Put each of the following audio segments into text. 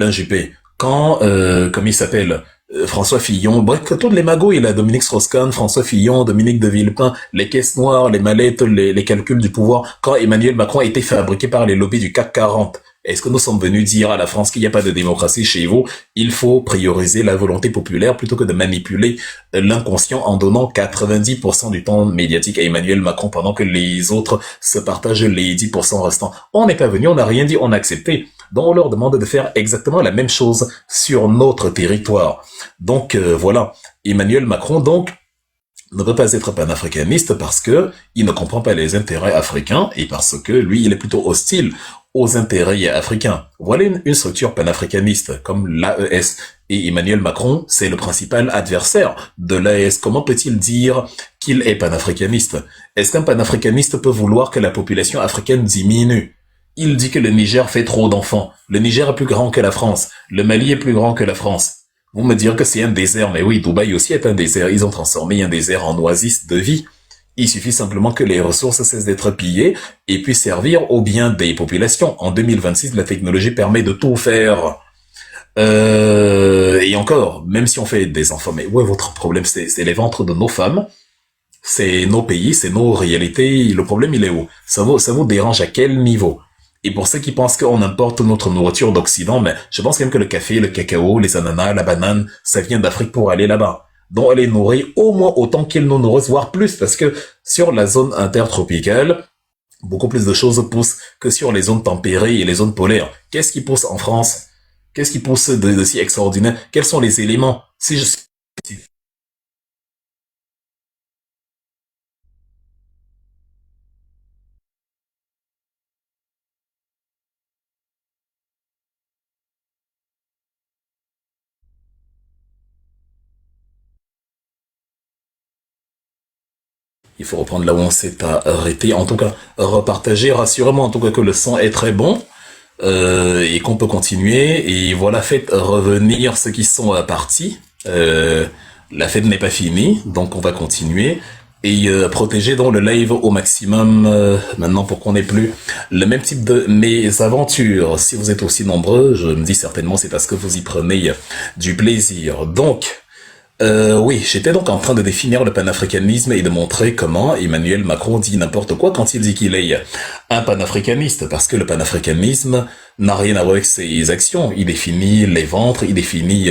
Juppé, quand, comme il s'appelle, François Fillon, bref, que toutes les magouilles, là, Dominique Strauss-Kahn, François Fillon, Dominique de Villepin, les caisses noires, les mallettes, les calculs du pouvoir, quand Emmanuel Macron a été fabriqué par les lobbies du CAC 40, est-ce que nous sommes venus dire à la France qu'il n'y a pas de démocratie chez vous? Il faut prioriser la volonté populaire plutôt que de manipuler l'inconscient en donnant 90% du temps médiatique à Emmanuel Macron pendant que les autres se partagent les 10% restants. On n'est pas venu, on n'a rien dit, on a accepté. Donc on leur demande de faire exactement la même chose sur notre territoire. Donc voilà, Emmanuel Macron donc ne peut pas être panafricaniste parce que il ne comprend pas les intérêts africains et parce que lui il est plutôt hostile aux intérêts africains. Voilà une structure panafricaniste comme l'AES. Et Emmanuel Macron, c'est le principal adversaire de l'AES. Comment peut-il dire qu'il est panafricaniste? Est-ce qu'un panafricaniste peut vouloir que la population africaine diminue? Il dit que le Niger fait trop d'enfants. Le Niger est plus grand que la France. Le Mali est plus grand que la France. Vous me direz que c'est un désert, mais oui, Dubaï aussi est un désert. Ils ont transformé un désert en oasis de vie. Il suffit simplement que les ressources cessent d'être pillées et puissent servir au bien des populations. En 2026, la technologie permet de tout faire. Et encore, même si on fait des enfants, mais où est votre problème? C'est les ventres de nos femmes, c'est nos pays, c'est nos réalités. Le problème, il est où? Ça vous dérange à quel niveau? Et pour ceux qui pensent qu'on importe notre nourriture d'Occident, mais je pense quand même que le café, le cacao, les ananas, la banane, ça vient d'Afrique pour aller là-bas. Donc elle est nourrie au moins autant qu'ils nous nourrissent, voire plus, parce que sur la zone intertropicale, beaucoup plus de choses poussent que sur les zones tempérées et les zones polaires. Qu'est-ce qui pousse en France? Qu'est-ce qui pousse de si extraordinaire? Quels sont les éléments? Si je Il faut reprendre là où on s'est arrêté. En tout cas, repartager, rassurez-moi en tout cas que le son est très bon et qu'on peut continuer. Et voilà, faites revenir ceux qui sont partis. La fête n'est pas finie, donc on va continuer. Et protéger dans le live au maximum maintenant pour qu'on ait plus le même type de mes aventures. Si vous êtes aussi nombreux, je me dis certainement c'est parce que vous y prenez du plaisir. Donc, oui, j'étais donc en train de définir le panafricanisme et de montrer comment Emmanuel Macron dit n'importe quoi quand il dit qu'il est un panafricaniste, parce que le panafricanisme n'a rien à voir avec ses actions. Il définit les ventres, il définit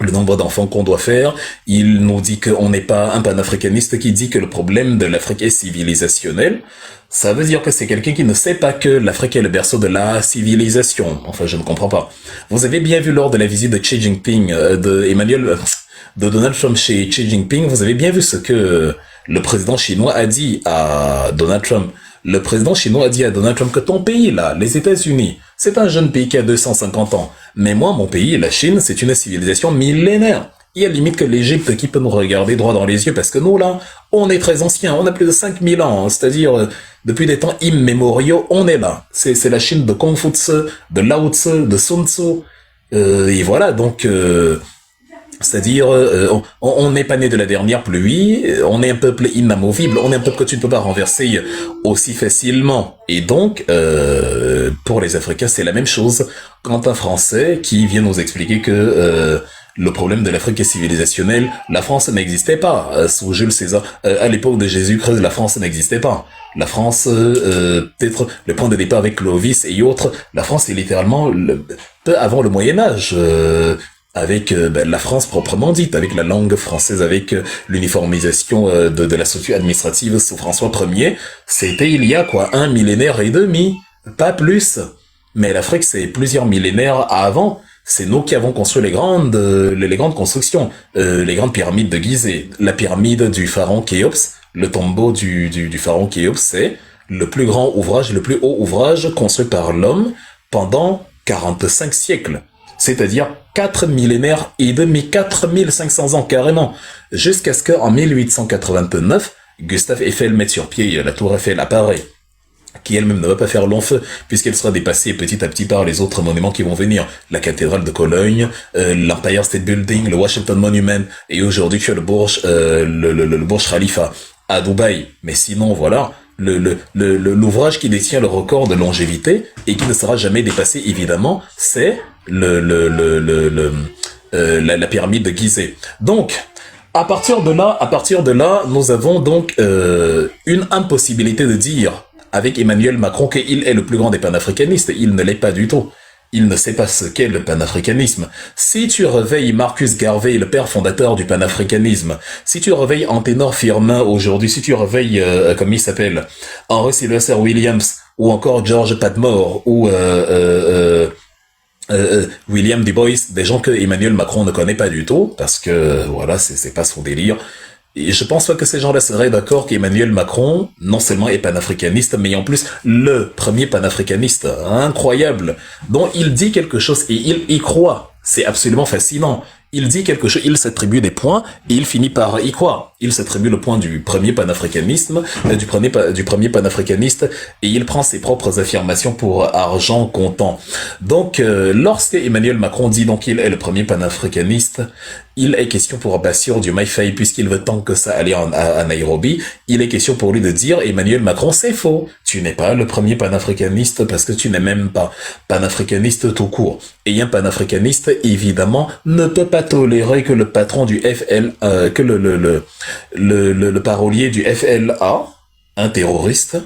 le nombre d'enfants qu'on doit faire. Il nous dit qu'on n'est pas un panafricaniste qui dit que le problème de l'Afrique est civilisationnel. Ça veut dire que c'est quelqu'un qui ne sait pas que l'Afrique est le berceau de la civilisation. Enfin, je ne comprends pas. Vous avez bien vu lors de la visite de Xi Jinping, de Donald Trump chez Xi Jinping, vous avez bien vu ce que le président chinois a dit à Donald Trump. Le président chinois a dit à Donald Trump que ton pays, là, les États-Unis, c'est un jeune pays qui a 250 ans. Mais moi, mon pays, la Chine, c'est une civilisation millénaire. Il y a limite que l'Égypte qui peut nous regarder droit dans les yeux parce que nous, là, on est très anciens. On a plus de 5000 ans. C'est-à-dire, depuis des temps immémoriaux, on est là. C'est la Chine de Confucius, de Lao Tzu, de Sun Tzu. Et voilà, donc... c'est-à-dire, on n'est pas né de la dernière pluie, on est un peuple inamovible, on est un peuple que tu ne peux pas renverser aussi facilement. Et donc, pour les Africains, c'est la même chose quand un Français qui vient nous expliquer que le problème de l'Afrique est civilisationnel, la France n'existait pas sous Jules César. À l'époque de Jésus-Christ, la France n'existait pas. La France, peut-être le point de départ avec Clovis et autres, la France est littéralement peu avant le Moyen-Âge. Avec la France proprement dite, avec la langue française, avec l'uniformisation de la structure administrative sous François Ier, c'était il y a quoi, 1 millénaire et demi, pas plus. Mais l'Afrique, c'est plusieurs millénaires avant. C'est nous qui avons construit les grandes constructions, les grandes pyramides de Gizeh, la pyramide du pharaon Khéops, le tombeau du pharaon Khéops, c'est le plus grand ouvrage, le plus haut ouvrage construit par l'homme pendant 45 siècles. C'est-à-dire 4 millénaires et demi, 4500 ans carrément, jusqu'à ce qu'en 1889, Gustave Eiffel mette sur pied la tour Eiffel à Paris, qui elle-même ne va pas faire long feu, puisqu'elle sera dépassée petit à petit par les autres monuments qui vont venir. La cathédrale de Cologne, l'Empire State Building, le Washington Monument, et aujourd'hui tu as le Burj Khalifa à Dubaï. Mais sinon, voilà, l'ouvrage qui détient le record de longévité et qui ne sera jamais dépassé, évidemment, c'est la pyramide de Gizeh. Donc, à partir de là, nous avons donc une impossibilité de dire avec Emmanuel Macron qu'il est le plus grand des panafricanistes. Il ne l'est pas du tout. Il ne sait pas ce qu'est le panafricanisme. Si tu réveilles Marcus Garvey, le père fondateur du panafricanisme, si tu réveilles Anténor Firmin aujourd'hui, si tu réveilles, comme il s'appelle, Henry Sylvester Williams, ou encore George Padmore, ou William Du Bois, des gens que Emmanuel Macron ne connaît pas du tout, parce que voilà, c'est pas son délire. Et je pense pas que ces gens-là seraient d'accord qu'Emmanuel Macron, non seulement est panafricaniste, mais en plus le premier panafricaniste incroyable, dont il dit quelque chose et il y croit. C'est absolument fascinant. Il dit quelque chose, il s'attribue des points et il finit par y croire. Il s'attribue le point du premier panafricanisme, du premier panafricaniste, et il prend ses propres affirmations pour argent comptant. Donc, lorsque Emmanuel Macron dit donc qu'il est le premier panafricaniste, il est question pour Bassirou Diomaye Faye, puisqu'il veut tant que ça aller à Nairobi, il est question pour lui de dire Emmanuel Macron, c'est faux. Tu n'es pas le premier panafricaniste parce que tu n'es même pas panafricaniste tout court. Et un panafricaniste, évidemment, ne peut pas tolérer que le patron du que le parolier du FLA, un terroriste,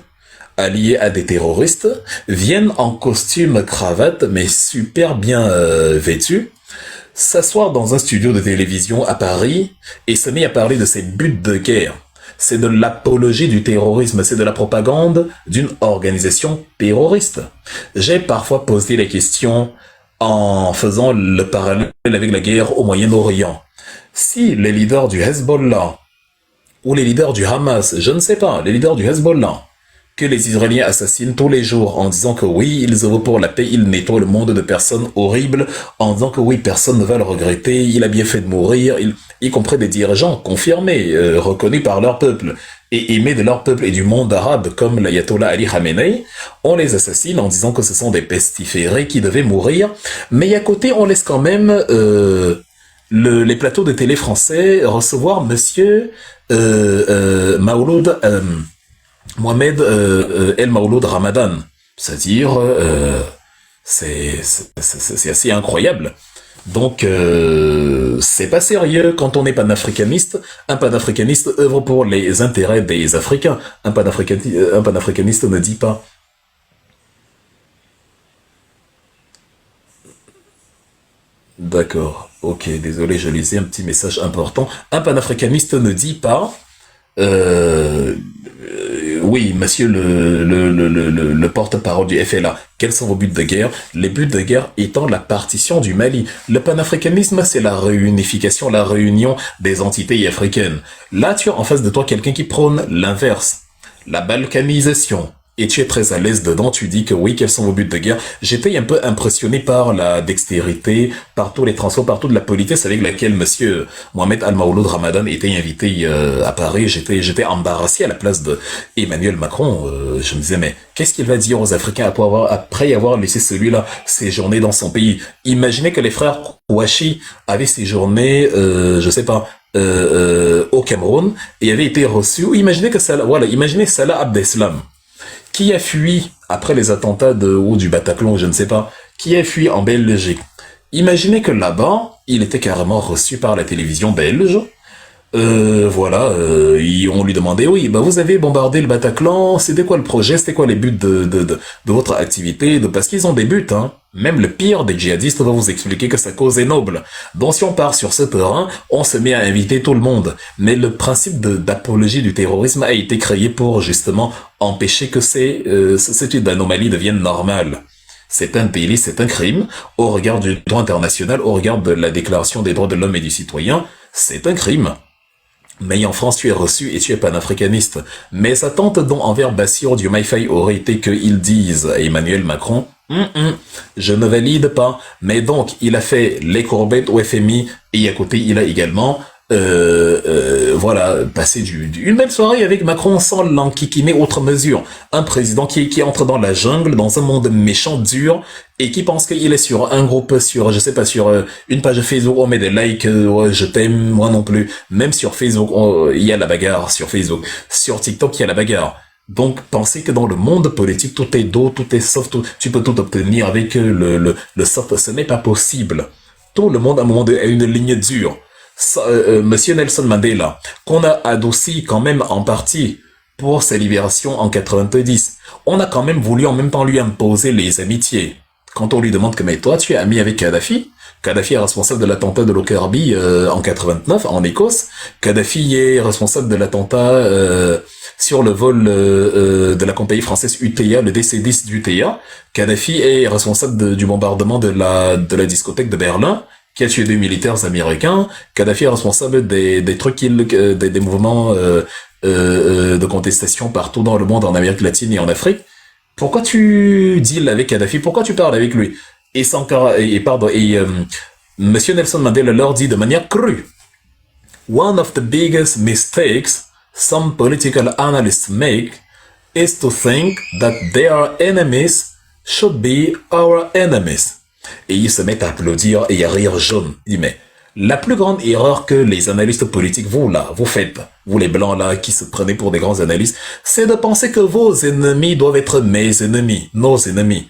allié à des terroristes, vienne en costume cravate, mais super bien vêtu, s'asseoir dans un studio de télévision à Paris et se met à parler de ses buts de guerre. C'est de l'apologie du terrorisme, c'est de la propagande d'une organisation terroriste. J'ai parfois posé les questions en faisant le parallèle avec la guerre au Moyen-Orient. Si les leaders du Hezbollah ou les leaders du Hamas, je ne sais pas, les leaders du Hezbollah, que les Israéliens assassinent tous les jours en disant que oui, ils œuvrent pour la paix, ils nettoient le monde de personnes horribles, en disant que oui, personne ne va le regretter, il a bien fait de mourir, y compris des dirigeants confirmés, reconnus par leur peuple, et aimés de leur peuple et du monde arabe, comme l'ayatollah Ali Khamenei, on les assassine en disant que ce sont des pestiférés qui devaient mourir, mais à côté, on laisse quand même les plateaux de télé français recevoir monsieur Maouloud... Mohamed El Maouloud Ramadan, c'est-à-dire c'est assez incroyable. Donc c'est pas sérieux quand on est panafricaniste. Un panafricaniste œuvre pour les intérêts des Africains. Un panafricaniste ne dit pas. D'accord. Ok, désolé, je lisais un petit message important. Un panafricaniste ne dit pas. Oui, monsieur le porte-parole du FLA, quels sont vos buts de guerre? Les buts de guerre étant la partition du Mali. Le panafricanisme, c'est la réunification, la réunion des entités africaines. Là, tu as en face de toi quelqu'un qui prône l'inverse, la balkanisation. Et tu es très à l'aise dedans, tu dis que oui, quels sont vos buts de guerre. J'étais un peu impressionné par la dextérité, par tous les transports, par toute la politesse avec laquelle monsieur Mohamed Al-Maouloud Ramadan était invité à Paris. J'étais embarrassé à la place de Emmanuel Macron. Je me disais, mais qu'est-ce qu'il va dire aux Africains après avoir laissé celui-là séjourner dans son pays? Imaginez que les frères Kouachi avaient séjourné, je sais pas, au Cameroun et avaient été reçus. Imaginez que Salah, voilà, imaginez Salah Abdeslam, qui a fui après les attentats ou du Bataclan, je ne sais pas, qui a fui en Belgique. Imaginez que là-bas, il était carrément reçu par la télévision belge. Voilà, on lui demandait, oui, bah vous avez bombardé le Bataclan, c'était quoi le projet, c'était quoi les buts de votre activité, parce qu'ils ont des buts, hein. Même le pire des djihadistes va vous expliquer que sa cause est noble. Donc si on part sur ce terrain, on se met à inviter tout le monde. Mais le principe d'apologie du terrorisme a été créé pour justement empêcher que ce type d'anomalie devienne normale. C'est un délit, c'est un crime, au regard du droit international, au regard de la Déclaration des droits de l'homme et du citoyen, c'est un crime. Mais en France, tu es reçu et tu es panafricaniste. Mais sa tente dont envers Bassirou Diomaye Faye aurait été qu'ils disent à Emmanuel Macron, je ne valide pas. Mais donc, il a fait les courbettes au FMI et à côté, il a également voilà, passer une belle soirée avec Macron sans l'enquiquiner outre mesure. Un président qui entre dans la jungle, dans un monde méchant, dur, et qui pense qu'il est sur un groupe, je sais pas, sur une page Facebook, on met des likes, ouais, je t'aime, moi non plus. Même sur Facebook, il y a la bagarre sur Facebook. Sur TikTok, il y a la bagarre. Donc, pensez que dans le monde politique, tout est doux, tout est soft, tu peux tout obtenir avec le soft. Ce n'est pas possible. Tout le monde, à un moment donné, a une ligne dure. Monsieur Nelson Mandela, qu'on a adouci quand même en partie pour sa libération en 90, on a quand même voulu en même temps lui imposer les amitiés. Quand on lui demande que, mais toi, tu es ami avec Kadhafi? Kadhafi est responsable de l'attentat de Lockerbie en 89 en Écosse. Kadhafi est responsable de l'attentat sur le vol de la compagnie française UTA, le DC-10 d'UTA. Kadhafi est responsable du bombardement de la discothèque de Berlin, qui a tué 2 militaires américains. Kadhafi est responsable des trucs, des mouvements de contestation partout dans le monde, en Amérique latine et en Afrique. Pourquoi tu deals avec Kadhafi? Pourquoi tu parles avec lui? Monsieur Nelson Mandela leur dit de manière crue: One of the biggest mistakes some political analysts make is to think that their enemies should be our enemies. Et ils se mettent à applaudir et à rire jaune. Il dit, mais la plus grande erreur que les analystes politiques, vous faites, vous les blancs là, qui se prenez pour des grands analystes, c'est de penser que vos ennemis doivent être mes ennemis, nos ennemis.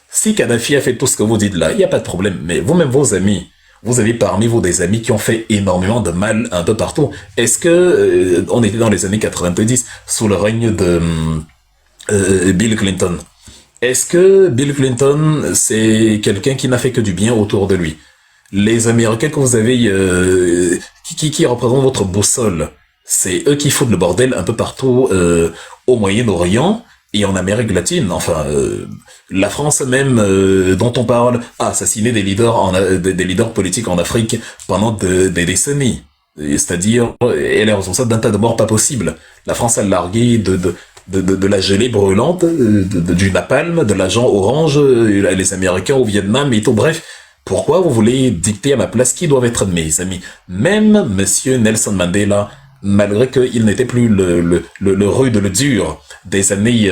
Si Kadhafi a fait tout ce que vous dites là, il n'y a pas de problème, mais vous-même, vos amis, vous avez parmi vous des amis qui ont fait énormément de mal un peu partout. Est-ce que on était dans les années 90 sous le règne de Bill Clinton? Est-ce que Bill Clinton, c'est quelqu'un qui n'a fait que du bien autour de lui? Les Américains que vous avez, qui représentent votre boussole, c'est eux qui foutent le bordel un peu partout au Moyen-Orient et en Amérique latine. Enfin, la France même, dont on parle, a assassiné des leaders politiques en Afrique pendant des décennies. C'est-à-dire, elle est responsable d'un tas de morts pas possibles. La France a largué de la gelée brûlante, du napalm, de l'agent orange, les Américains au Vietnam et tout. Bref, pourquoi vous voulez dicter à ma place qui doivent être mes amis? Même Monsieur Nelson Mandela, malgré qu'il n'était plus le rude, le dur des années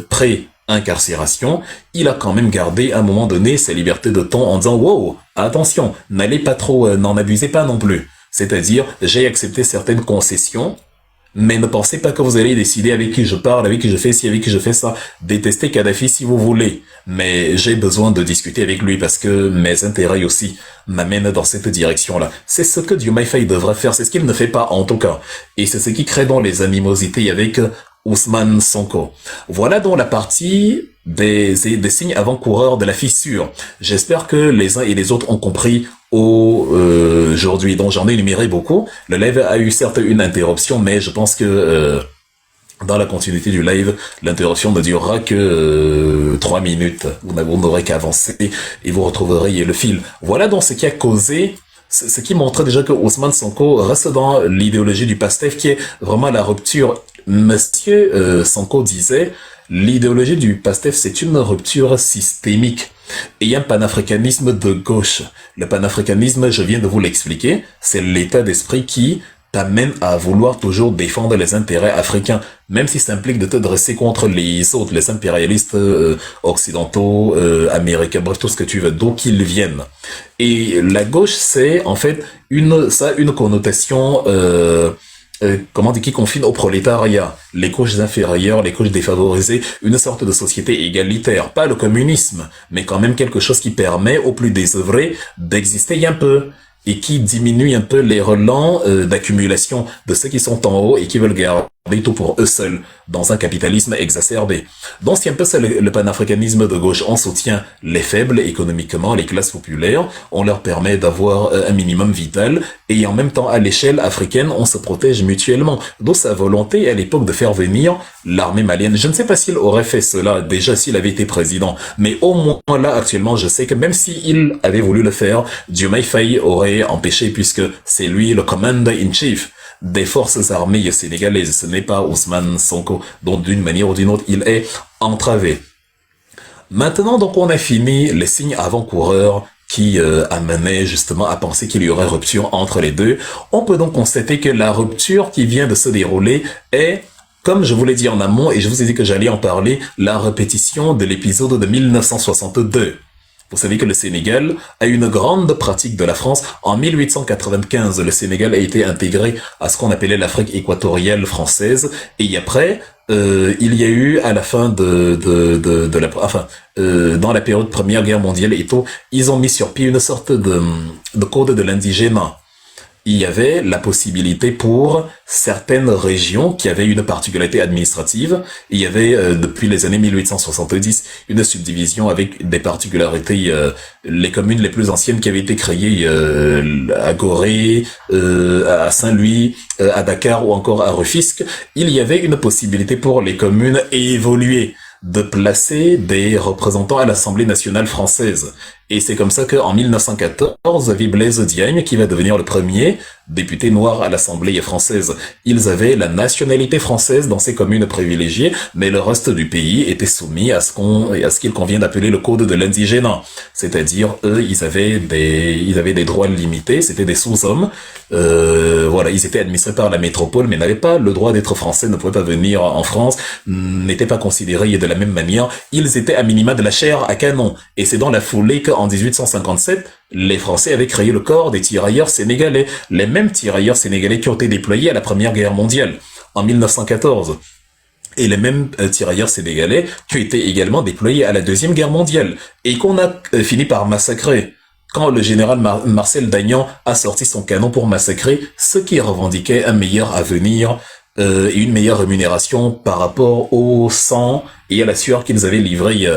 pré-incarcération, il a quand même gardé à un moment donné sa liberté de ton en disant « Wow, attention, n'allez pas trop, n'en abusez pas non plus ». C'est-à-dire, j'ai accepté certaines concessions, mais ne pensez pas que vous allez décider avec qui je parle, avec qui je fais ci, avec qui je fais ça. Détestez Kadhafi si vous voulez. Mais j'ai besoin de discuter avec lui parce que mes intérêts aussi m'amènent dans cette direction-là. C'est ce que Diomaye Faye devrait faire. C'est ce qu'il ne fait pas en tout cas. Et c'est ce qui crée donc les animosités avec Ousmane Sonko. Voilà donc la partie des signes avant-coureurs de la fissure. J'espère que les uns et les autres ont compris aujourd'hui. Donc j'en ai énuméré beaucoup. Le live a eu certes une interruption, mais je pense que dans la continuité du live, l'interruption ne durera que 3 minutes. Vous n'aurez qu'à avancer et vous retrouverez le fil. Voilà donc ce qui a causé, ce qui montrait déjà que Ousmane Sonko reste dans l'idéologie du PASTEF, qui est vraiment la rupture. Monsieur Sonko disait, l'idéologie du PASTEF, c'est une rupture systémique. Et il y a un panafricanisme de gauche. Le panafricanisme, je viens de vous l'expliquer, c'est l'état d'esprit qui t'amène à vouloir toujours défendre les intérêts africains, même si ça implique de te dresser contre les autres, les impérialistes occidentaux, américains, bref, tout ce que tu veux, d'où qu'ils viennent. Et la gauche, c'est en fait une connotation qui confine au prolétariat, les couches inférieures, les couches défavorisées, une sorte de société égalitaire, pas le communisme, mais quand même quelque chose qui permet aux plus désœuvrés d'exister un peu et qui diminue un peu les relents d'accumulation de ceux qui sont en haut et qui veulent garder tout pour eux seuls dans un capitalisme exacerbé. Donc c'est un peu ça le panafricanisme de gauche. On soutient les faibles économiquement, les classes populaires, on leur permet d'avoir un minimum vital et en même temps à l'échelle africaine on se protège mutuellement. D'où sa volonté à l'époque de faire venir l'armée malienne. Je ne sais pas s'il aurait fait cela déjà s'il avait été président, mais au moins là actuellement je sais que même s'il avait voulu le faire, Diomaye Faye aurait empêché puisque c'est lui le commander-in-chief des forces armées sénégalaises. Ce n'est pas Ousmane Sonko, dont d'une manière ou d'une autre, il est entravé. Maintenant, donc, on a fini les signes avant-coureurs qui amenaient justement à penser qu'il y aurait rupture entre les deux. On peut donc constater que la rupture qui vient de se dérouler est, comme je vous l'ai dit en amont, et je vous ai dit que j'allais en parler, la répétition de l'épisode de 1962. Vous savez que le Sénégal a une grande pratique de la France. En 1895, le Sénégal a été intégré à ce qu'on appelait l'Afrique équatoriale française. Et après, il y a eu à la fin de la, enfin, dans la période Première Guerre mondiale et tout, ils ont mis sur pied une sorte de code de l'indigène. Il y avait la possibilité pour certaines régions qui avaient une particularité administrative. Il y avait, depuis les années 1870, une subdivision avec des particularités. Les communes les plus anciennes qui avaient été créées à Gorée, à Saint-Louis, à Dakar ou encore à Rufisque, il y avait une possibilité pour les communes évoluer, de placer des représentants à l'Assemblée nationale française. Et c'est comme ça qu'en 1914, Blaise Diagne, qui va devenir le premier député noir à l'Assemblée française, ils avaient la nationalité française dans ces communes privilégiées, mais le reste du pays était soumis à ce qu'il convient d'appeler le code de l'indigène. C'est-à-dire, eux, ils avaient des droits limités, c'était des sous-hommes, voilà, ils étaient administrés par la métropole, mais n'avaient pas le droit d'être français, ne pouvaient pas venir en France, n'étaient pas considérés de la même manière, ils étaient à minima de la chair à canon. Et c'est dans la foulée qu'en 1857, les Français avaient créé le corps des tirailleurs sénégalais, les mêmes tirailleurs sénégalais qui ont été déployés à la Première Guerre mondiale, en 1914. Et les mêmes tirailleurs sénégalais qui ont été également déployés à la Deuxième Guerre mondiale, et qu'on a fini par massacrer. Quand le général Marcel Dagnan a sorti son canon pour massacrer ceux qui revendiquaient un meilleur avenir, et une meilleure rémunération par rapport au sang et à la sueur qu'ils avaient livré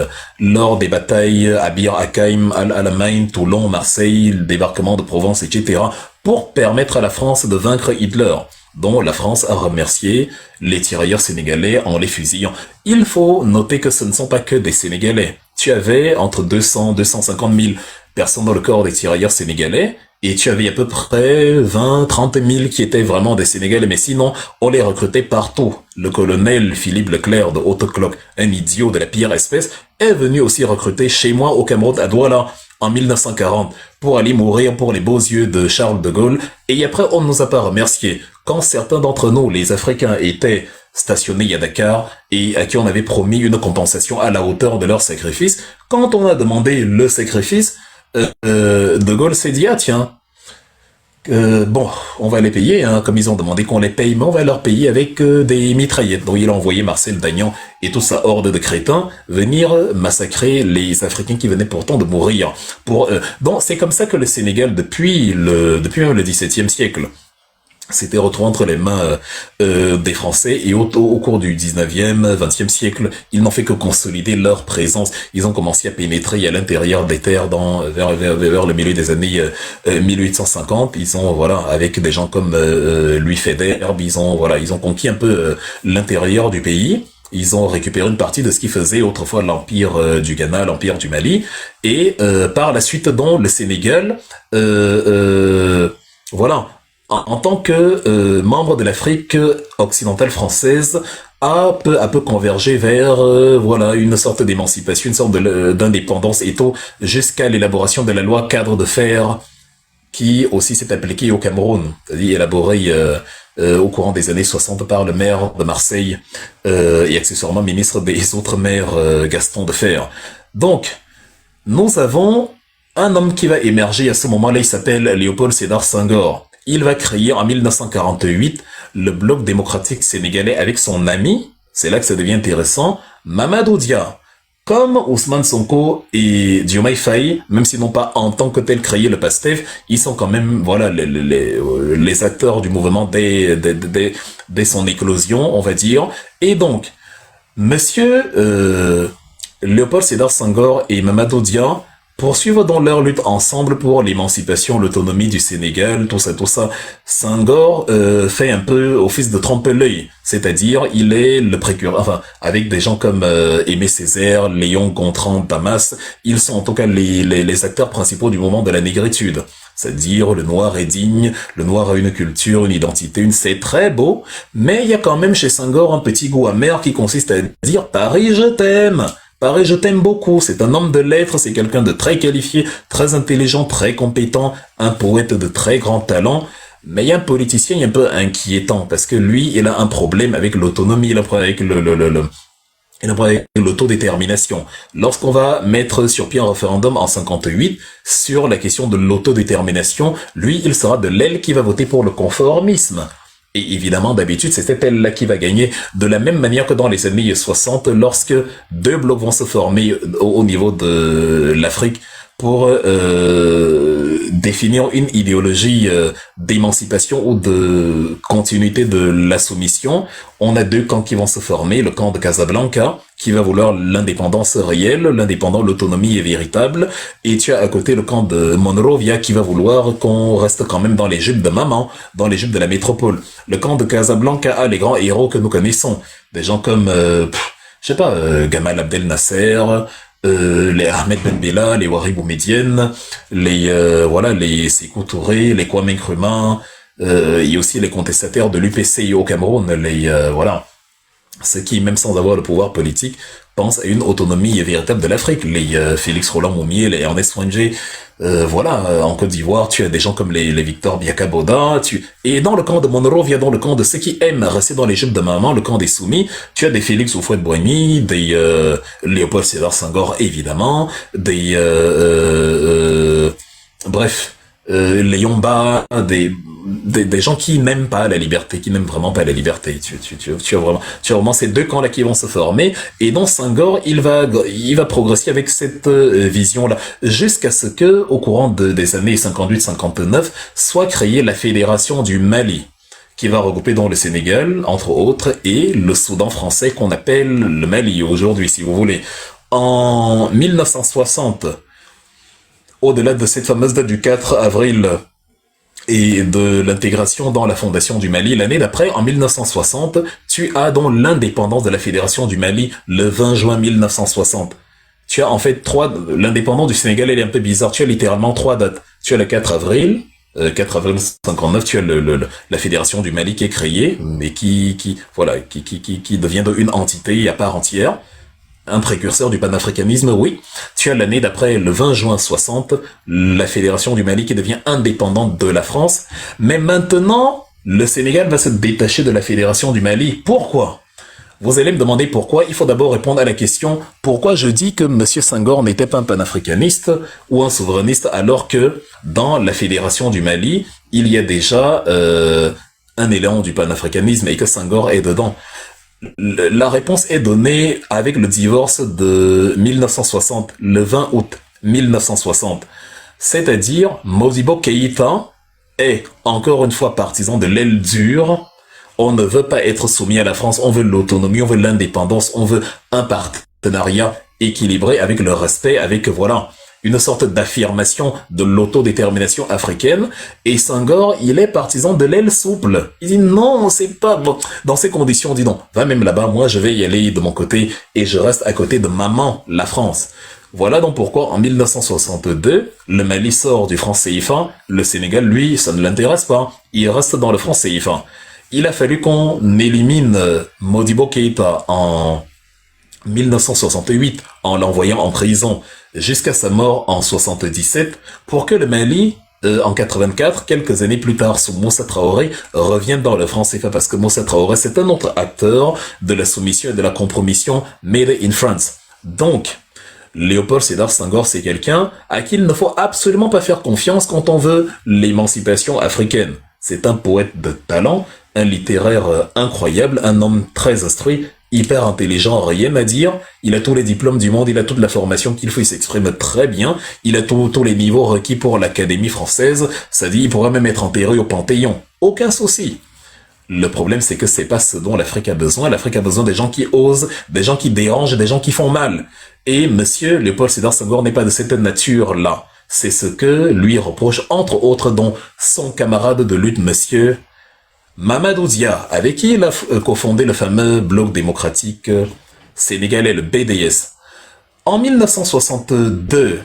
lors des batailles à Bir Hakeim, Al-Alamein, Toulon, Marseille, le débarquement de Provence, etc., pour permettre à la France de vaincre Hitler, dont la France a remercié les tirailleurs sénégalais en les fusillant. Il faut noter que ce ne sont pas que des Sénégalais. Tu avais entre 200 250 000 personnes dans le corps des tirailleurs sénégalais, et tu avais à peu près 20-30 000 qui étaient vraiment des Sénégalais, mais sinon, on les recrutait partout. Le colonel Philippe Leclerc de Haute-Cloque, un idiot de la pire espèce, est venu aussi recruter chez moi au Cameroun, à Douala, en 1940, pour aller mourir pour les beaux yeux de Charles de Gaulle, et après on ne nous a pas remerciés. Quand certains d'entre nous, les Africains, étaient stationnés à Dakar, et à qui on avait promis une compensation à la hauteur de leur sacrifice, quand on a demandé le sacrifice, De Gaulle s'est dit, ah tiens, bon, on va les payer, hein, comme ils ont demandé qu'on les paye, mais on va leur payer avec des mitraillettes. Donc il a envoyé Marcel Dagnan et toute sa horde de crétins venir massacrer les Africains qui venaient pourtant de mourir. Donc c'est comme ça que le Sénégal, depuis même le XVIIe siècle, s'était retrouvé entre les mains des Français, et au cours du 19e, 20e siècle, ils n'ont fait que consolider leur présence. Ils ont commencé à pénétrer à l'intérieur des terres vers le milieu des années 1850. Ils ont, voilà, avec des gens comme Louis Faidherbe, ils ont conquis un peu l'intérieur du pays. Ils ont récupéré une partie de ce qui faisait autrefois l'empire du Ghana, l'empire du Mali, et par la suite, dans le Sénégal, voilà, en tant que membre de l'Afrique occidentale française, a peu à peu convergé vers voilà, une sorte d'émancipation, une sorte d'indépendance, et tout, jusqu'à l'élaboration de la loi cadre de fer, qui aussi s'est appliquée au Cameroun, c'est-à-dire élaborée au courant des années 60 par le maire de Marseille et accessoirement ministre des Outre-mer, Gaston Defferre. Donc, nous avons un homme qui va émerger à ce moment-là, il s'appelle Léopold Sédar Senghor. Il va créer en 1948 le Bloc démocratique sénégalais avec son ami, c'est là que ça devient intéressant, Mamadou Dia. Comme Ousmane Sonko et Diomaye Faye, même s'ils n'ont pas en tant que tel créé le PASTEF, ils sont quand même, voilà, les acteurs du mouvement dès son éclosion, on va dire. Et donc, monsieur Léopold Sédar Senghor et Mamadou Dia poursuivent dans leur lutte ensemble pour l'émancipation, l'autonomie du Sénégal, tout ça. Senghor fait un peu office de trompe-l'œil, c'est-à-dire il est le précurseur, enfin, avec des gens comme Aimé Césaire, Léon Gontran, Damas, ils sont en tout cas les acteurs principaux du mouvement de la négritude. C'est-à-dire le noir est digne, le noir a une culture, une identité, c'est très beau, mais il y a quand même chez Senghor un petit goût amer qui consiste à dire « Paris, je t'aime ». Pareil, je t'aime beaucoup, c'est un homme de lettres, c'est quelqu'un de très qualifié, très intelligent, très compétent, un poète de très grand talent, mais il y a un politicien un peu inquiétant, parce que lui, il a un problème avec l'autonomie, il a un problème avec l'autodétermination. Lorsqu'on va mettre sur pied un référendum en 58 sur la question de l'autodétermination, lui, il sera de l'aile qui va voter pour le conformisme. Et évidemment, d'habitude, c'est elle-là qui va gagner de la même manière que dans les années 60, lorsque deux blocs vont se former au niveau de l'Afrique pour définir une idéologie d'émancipation ou de continuité de la soumission. On a deux camps qui vont se former, le camp de Casablanca, qui va vouloir l'indépendance réelle, l'autonomie est véritable, et tu as à côté le camp de Monrovia qui va vouloir qu'on reste quand même dans les jupes de maman, dans les jupes de la métropole. Le camp de Casablanca a les grands héros que nous connaissons, des gens comme, je sais pas, Gamal Abdel Nasser, les Ahmed Ben Bella, les Ouari Boumedienne, les Sékou Touré, les Kwame Nkrumah, il y a aussi les contestataires de l'UPCI au Cameroun, ceux qui, même sans avoir le pouvoir politique, pensent à une autonomie véritable de l'Afrique. Les Félix Roland Moumier, les Ernest Wangé, en Côte d'Ivoire, tu as des gens comme les Victor Biakaboda, et dans le camp de Monrovia, dans le camp de ceux qui aiment rester dans les jupes de maman, le camp des soumis, tu as des Félix Houphouët-Boigny, des Léopold Sédar Senghor, évidemment, les Yomba, des gens qui n'aiment pas la liberté, qui n'aiment vraiment pas la liberté. Tu as vraiment ces deux camps-là qui vont se former, et donc Senghor, il va progresser avec cette vision-là, jusqu'à ce que, au courant des années 58-59, soit créée la Fédération du Mali, qui va regrouper dans le Sénégal, entre autres, et le Soudan français qu'on appelle le Mali aujourd'hui, si vous voulez. En 1960, au-delà de cette fameuse date du 4 avril et de l'intégration dans la fondation du Mali, l'année d'après, en 1960, tu as donc l'indépendance de la Fédération du Mali le 20 juin 1960. Tu as en fait l'indépendance du Sénégal, elle est un peu bizarre, tu as littéralement trois dates. Tu as le 4 avril 59, tu as la Fédération du Mali qui est créée, mais qui devient une entité à part entière. Un précurseur du panafricanisme, oui. Tu as l'année d'après, le 20 juin 60, la Fédération du Mali qui devient indépendante de la France. Mais maintenant, le Sénégal va se détacher de la Fédération du Mali. Pourquoi? Vous allez me demander pourquoi. Il faut d'abord répondre à la question pourquoi je dis que M. Senghor n'était pas un panafricaniste ou un souverainiste alors que dans la Fédération du Mali, il y a déjà un élan du panafricanisme et que Senghor est dedans. La réponse est donnée avec le divorce de 1960, le 20 août 1960. C'est-à-dire, Modibo Keïta est encore une fois partisan de l'aile dure. On ne veut pas être soumis à la France, on veut l'autonomie, on veut l'indépendance, on veut un partenariat équilibré avec le respect, avec une sorte d'affirmation de l'autodétermination africaine. Et Senghor, il est partisan de l'aile souple. Il dit non, c'est pas bon. Dans ces conditions, dis non, va même là-bas, moi je vais y aller de mon côté et je reste à côté de maman, la France. Voilà donc pourquoi en 1962, le Mali sort du franc CFA, le Sénégal, lui, ça ne l'intéresse pas. Il reste dans le franc CFA. Il a fallu qu'on élimine Modibo Keïta en 1968 en l'envoyant en prison jusqu'à sa mort en 77 pour que le Mali, en 84, quelques années plus tard sous Moussa Traoré, revienne dans le franc CFA parce que Moussa Traoré c'est un autre acteur de la soumission et de la compromission made in France. Donc, Léopold Sédar Senghor c'est quelqu'un à qui il ne faut absolument pas faire confiance quand on veut l'émancipation africaine. C'est un poète de talent, un littéraire incroyable, un homme très instruit, hyper intelligent, rien à dire. Il a tous les diplômes du monde, il a toute la formation qu'il faut, il s'exprime très bien. Il a tous les niveaux requis pour l'Académie française. Ça dit, il pourrait même être enterré au Panthéon. Aucun souci. Le problème, c'est que c'est pas ce dont l'Afrique a besoin. L'Afrique a besoin des gens qui osent, des gens qui dérangent, des gens qui font mal. Et monsieur Léopold Sédar Senghor n'est pas de cette nature-là. C'est ce que lui reproche, entre autres, dont son camarade de lutte, monsieur Mamadou Dia, avec qui il a cofondé le fameux bloc démocratique sénégalais, le BDS. En 1962,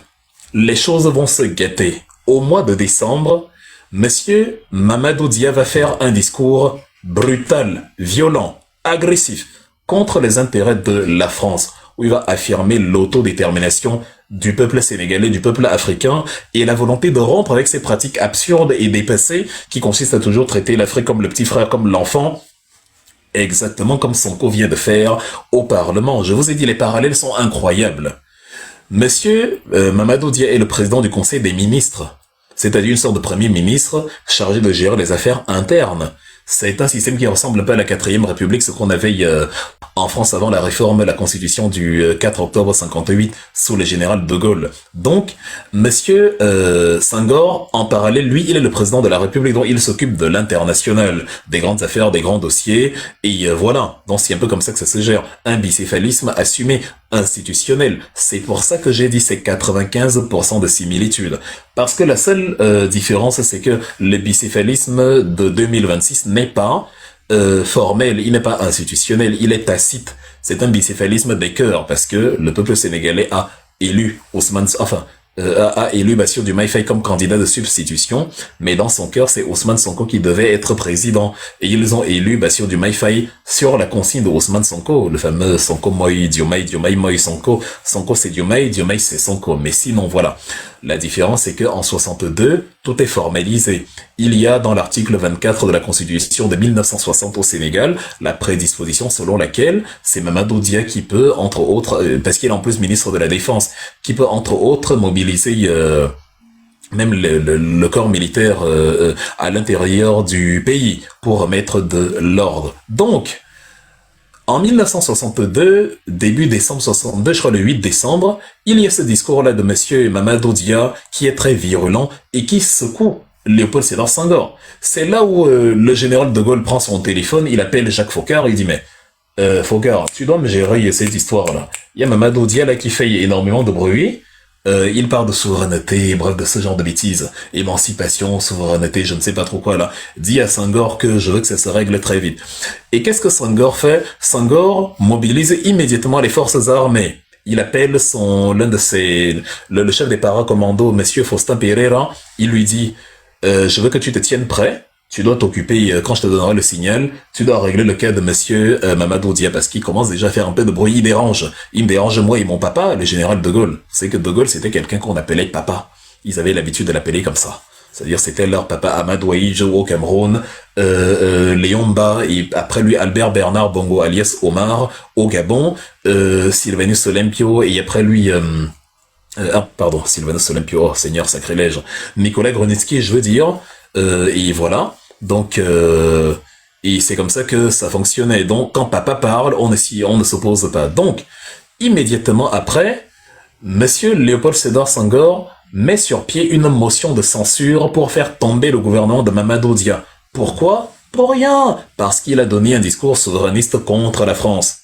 les choses vont se gâter. Au mois de décembre, monsieur Mamadou Dia va faire un discours brutal, violent, agressif, contre les intérêts de la France, où il va affirmer l'autodétermination du peuple sénégalais, du peuple africain, et la volonté de rompre avec ces pratiques absurdes et dépassées qui consistent à toujours traiter l'Afrique comme le petit frère, comme l'enfant, exactement comme Sonko vient de faire au Parlement. Je vous ai dit, les parallèles sont incroyables. Monsieur Mamadou Dia est le président du Conseil des ministres, c'est-à-dire une sorte de premier ministre chargé de gérer les affaires internes. C'est un système qui ressemble un peu à la quatrième République, ce qu'on avait en France avant la réforme de la Constitution du 4 octobre 58 sous le général de Gaulle. Donc, Monsieur Senghor, en parallèle, lui, il est le président de la République, donc il s'occupe de l'international, des grandes affaires, des grands dossiers, et voilà. Donc c'est un peu comme ça que ça se gère. Un bicéphalisme assumé, institutionnel. C'est pour ça que j'ai dit c'est 95% de similitude. Parce que la seule différence, c'est que le bicéphalisme de 2026 n'est pas formel, il n'est pas institutionnel, il est tacite. C'est un bicéphalisme des cœurs, parce que le peuple sénégalais a élu Ousmane, a élu Bassirou Diomaye Faye comme candidat de substitution, mais dans son cœur, c'est Ousmane Sonko qui devait être président. Et ils ont élu Bassirou Diomaye Faye sur la consigne de Ousmane Sonko, le fameux Sonko Moï Diomaye, Diomaye Moï Sonko. Sonko c'est Diomaye, Diomaye c'est Sonko. Mais sinon, voilà. La différence, c'est que en 62, tout est formalisé. Il y a dans l'article 24 de la Constitution de 1960 au Sénégal, la prédisposition selon laquelle c'est Mamadou Dia qui peut, entre autres, parce qu'il est en plus ministre de la Défense, qui peut, entre autres, mobiliser même le corps militaire à l'intérieur du pays pour mettre de l'ordre. Donc, en 1962, début décembre 62, je crois le 8 décembre, il y a ce discours-là de monsieur Mamadou Dia qui est très virulent et qui secoue Léopold Sédar Senghor. C'est là où le général de Gaulle prend son téléphone, il appelle Jacques Foccart, il dit mais Foccart, tu dois me gérer cette histoire-là. Il y a Mamadou Dia là qui fait énormément de bruit. Il parle de souveraineté, bref, de ce genre de bêtises. Émancipation, souveraineté, je ne sais pas trop quoi, là. Dis à Senghor que je veux que ça se règle très vite. Et qu'est-ce que Senghor fait? Senghor mobilise immédiatement les forces armées. Il appelle l'un de ses, le chef des paracommandos, monsieur Faustin Pereira. Il lui dit, je veux que tu te tiennes prêt. Tu dois t'occuper, quand je te donnerai le signal, tu dois régler le cas de monsieur Mamadou Dia, parce qu'il commence déjà à faire un peu de bruit, il dérange. Il me dérange moi et mon papa, le général de Gaulle. C'est que de Gaulle, c'était quelqu'un qu'on appelait papa. Ils avaient l'habitude de l'appeler comme ça. C'est-à-dire, c'était leur papa Ahmad Ouaïdjo au Cameroun, Léon Mba, et après lui, Albert Bernard Bongo, alias Omar, au Gabon, Sylvanus Olympio, et après lui... Sylvanus Olympio, oh, Seigneur sacrilège. Nicolas Grunitzky, je veux dire, et voilà. Donc, et c'est comme ça que ça fonctionnait. Donc, quand papa parle, on ne s'oppose pas. Donc, immédiatement après, monsieur Léopold Sédar Senghor met sur pied une motion de censure pour faire tomber le gouvernement de Mamadou Dia. Pourquoi? Pour rien. Parce qu'il a donné un discours souverainiste contre la France.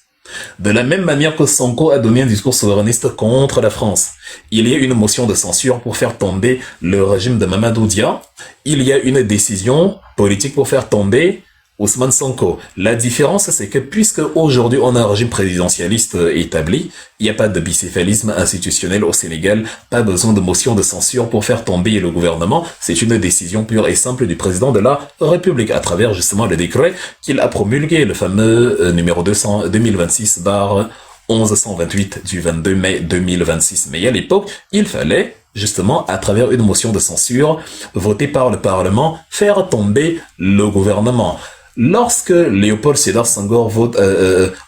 De la même manière que Sonko a donné un discours souverainiste contre la France. Il y a une motion de censure pour faire tomber le régime de Mamadou Dia. Il y a une décision politique pour faire tomber Ousmane Sonko. La différence, c'est que puisque aujourd'hui on a un régime présidentialiste établi, il n'y a pas de bicéphalisme institutionnel au Sénégal, pas besoin de motion de censure pour faire tomber le gouvernement. C'est une décision pure et simple du président de la République à travers justement le décret qu'il a promulgué, le fameux numéro 2026/1128 du 22 mai 2026. Mais à l'époque, il fallait justement, à travers une motion de censure votée par le Parlement, faire tomber le gouvernement. Lorsque Léopold Sédar Senghor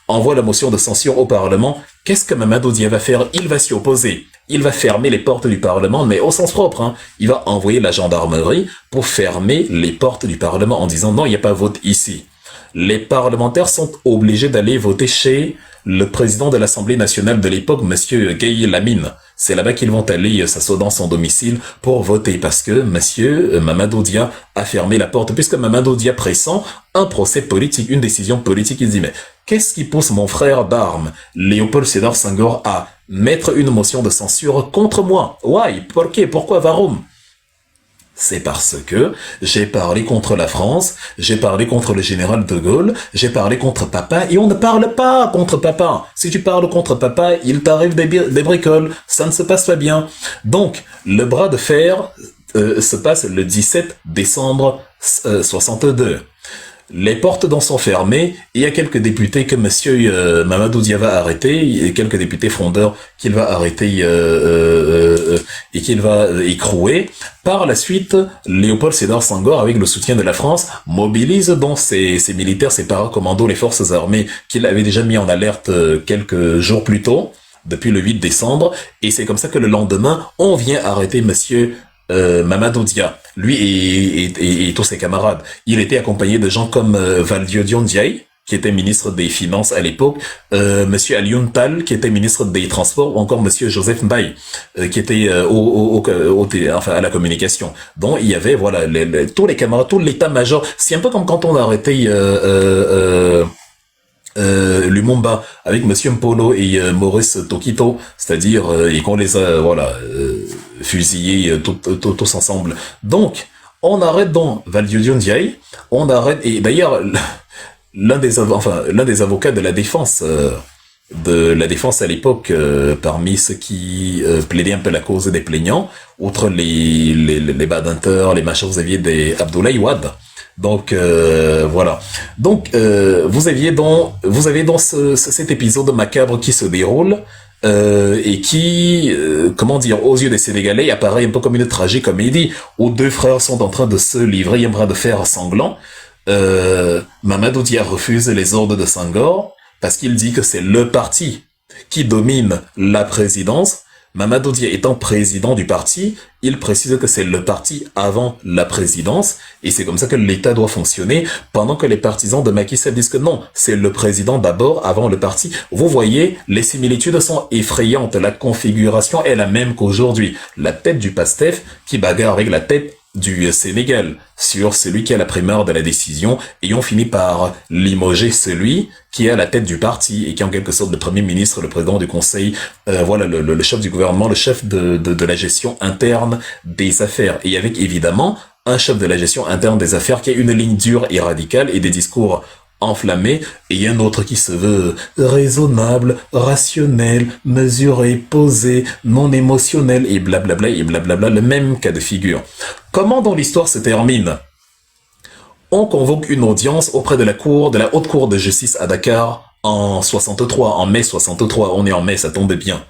envoie la motion de censure au Parlement, qu'est-ce que Mamadou Dia va faire? Il va s'y opposer. Il va fermer les portes du Parlement, mais au sens propre. Hein. Il va envoyer la gendarmerie pour fermer les portes du Parlement en disant non, il n'y a pas vote ici. Les parlementaires sont obligés d'aller voter chez le président de l'Assemblée nationale de l'époque, monsieur Gueye Lamine. C'est là-bas qu'ils vont aller s'asseoir dans son domicile pour voter parce que monsieur Mamadou Dia a fermé la porte puisque Mamadou Dia pressent un procès politique, une décision politique. Il dit mais qu'est-ce qui pousse mon frère d'armes, Léopold Sédar Senghor, à mettre une motion de censure contre moi? Why? Pourquoi Varum? C'est parce que j'ai parlé contre la France, j'ai parlé contre le général de Gaulle, j'ai parlé contre papa, et on ne parle pas contre papa. Si tu parles contre papa, il t'arrive des bricoles, ça ne se passe pas bien. Donc, le bras de fer se passe le 17 décembre 62. Les portes donc sont fermées, et il y a quelques députés que monsieur Mamadou Dia va arrêter, et quelques députés frondeurs qu'il va arrêter et qu'il va écrouer. Par la suite, Léopold Sédar Senghor, avec le soutien de la France, mobilise donc ses militaires, ses paracommandos, les forces armées qu'il avait déjà mis en alerte quelques jours plus tôt, depuis le 8 décembre, et c'est comme ça que le lendemain, on vient arrêter monsieur Mamadou Dia, lui et tous ses camarades. Il était accompagné de gens comme Valdiodio Ndiaye, qui était ministre des Finances à l'époque, Monsieur Alioune Tall, qui était ministre des Transports, ou encore Monsieur Joseph Mbaye, qui était enfin, à la communication. Donc il y avait voilà tous les camarades, tout l'état-major. C'est un peu comme quand on a arrêté Lumumba avec Monsieur Mpolo et Maurice Tokito, c'est-à-dire et qu'on les a fusillés tous ensemble. Donc on arrête donc Valdiodio Ndiaye, on arrête et d'ailleurs l'un des avocats de la défense à l'époque, parmi ceux qui plaidaient un peu la cause des plaignants, outre les Badinter, les machins, vous aviez des Abdoulaye Wade. Donc voilà. Donc vous avez dans cet épisode macabre qui se déroule et qui, comment dire, aux yeux des Sénégalais, apparaît un peu comme une tragicomédie où deux frères sont en train de se livrer un bras de fer sanglant. Mamadou Dia refuse les ordres de Senghor parce qu'il dit que c'est le parti qui domine la présidence. Mamadou Dia étant président du parti, il précise que c'est le parti avant la présidence et c'est comme ça que l'État doit fonctionner, pendant que les partisans de Macky Sall disent que non, c'est le président d'abord avant le parti. Vous voyez, les similitudes sont effrayantes, la configuration est la même qu'aujourd'hui. La tête du PASTEF qui bagarre avec la tête du Sénégal sur celui qui a la primeur de la décision, et on finit par limoger celui qui est à la tête du parti et qui est en quelque sorte le premier ministre, le président du conseil, voilà le chef du gouvernement, le chef de la gestion interne des affaires, et avec évidemment un chef de la gestion interne des affaires qui a une ligne dure et radicale et des discours enflammé, et un autre qui se veut raisonnable, rationnel, mesuré, posé, non émotionnel, et blablabla, le même cas de figure. Comment dans l'histoire se termine? On convoque une audience auprès de la haute cour de justice à Dakar en mai 63, on est en mai, ça tombe bien.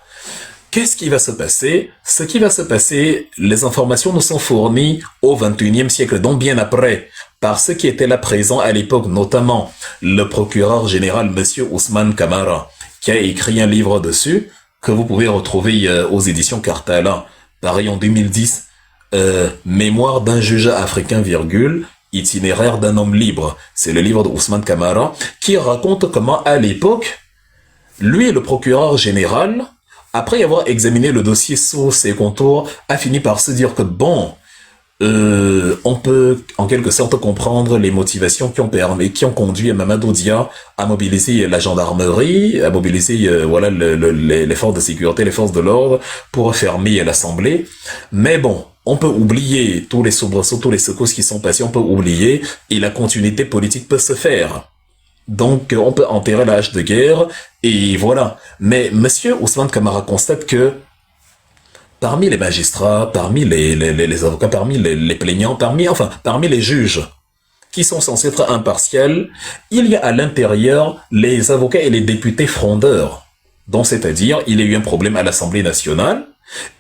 Qu'est-ce qui va se passer? Ce qui va se passer, les informations nous sont fournies au XXIe siècle, donc bien après, par ceux qui étaient là présents à l'époque, notamment le procureur général Monsieur Ousmane Camara, qui a écrit un livre dessus, que vous pouvez retrouver aux éditions Cartala, pareil en 2010, Mémoire d'un juge africain, itinéraire d'un homme libre. C'est le livre de Ousmane Camara, qui raconte comment à l'époque, lui et le procureur général, après avoir examiné le dossier sous ses contours, a fini par se dire que bon, on peut en quelque sorte comprendre les motivations qui ont conduit Mamadou Dia à mobiliser la gendarmerie, à mobiliser les forces de sécurité, les forces de l'ordre pour fermer l'Assemblée. Mais bon, on peut oublier tous les soubresauts, tous les secousses qui sont passés, on peut oublier, et la continuité politique peut se faire. Donc, on peut enterrer la hache de guerre, et voilà. Mais Monsieur Ousmane Camara constate que parmi les magistrats, parmi les avocats, parmi les plaignants, parmi les juges qui sont censés être impartials, il y a à l'intérieur les avocats et les députés frondeurs. Donc, c'est-à-dire, il y a eu un problème à l'Assemblée nationale,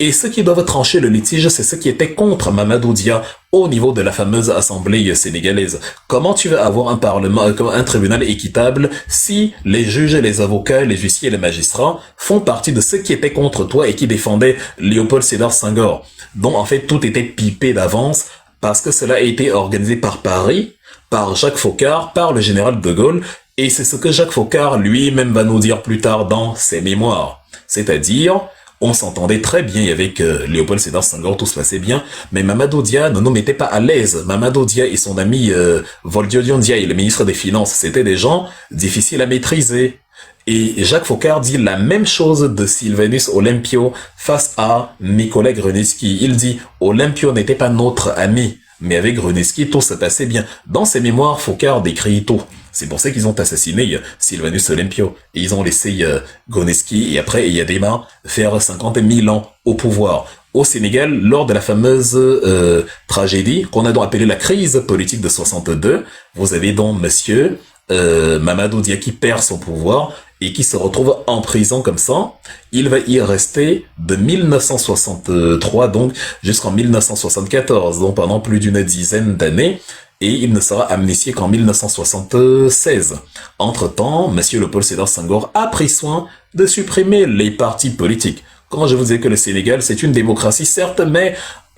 et ceux qui doivent trancher le litige, c'est ceux qui étaient contre Mamadou Dia au niveau de la fameuse Assemblée sénégalaise. Comment tu veux avoir un parlement, un tribunal équitable si les juges, les avocats, les huissiers et les magistrats font partie de ceux qui étaient contre toi et qui défendaient Léopold Sédar Senghor? Donc en fait, tout était pipé d'avance parce que cela a été organisé par Paris, par Jacques Foccart, par le général de Gaulle, et c'est ce que Jacques Foccart lui-même va nous dire plus tard dans ses mémoires. C'est-à-dire, on s'entendait très bien avec Léopold Sédar Senghor, tout se passait bien, mais Mamadou Dia ne nous mettait pas à l'aise. Mamadou Dia et son ami Valdiodio Ndiaye, le ministre des Finances, c'était des gens difficiles à maîtriser. Et Jacques Foccart dit la même chose de Sylvanus Olympio face à Nicolas Grunitzky. Il dit « Olympio n'était pas notre ami ». Mais avec Grunitzky, tout se passait bien. Dans ses mémoires, Foccart décrit tout. C'est pour ça qu'ils ont assassiné Sylvanus Olympio. Et ils ont laissé Grunitzky et après Eyadema faire 50 000 ans au pouvoir. Au Sénégal, lors de la fameuse tragédie qu'on a donc appelée la crise politique de 62, vous avez donc monsieur Mamadou Dia qui perd son pouvoir et qui se retrouve en prison comme ça. Il va y rester de 1963 donc jusqu'en 1974, donc pendant plus d'une dizaine d'années, et il ne sera amnistié qu'en 1976. Entre-temps, monsieur Léopold Sédar Senghor a pris soin de supprimer les partis politiques. Quand je vous dis que le Sénégal, c'est une démocratie, certes, mais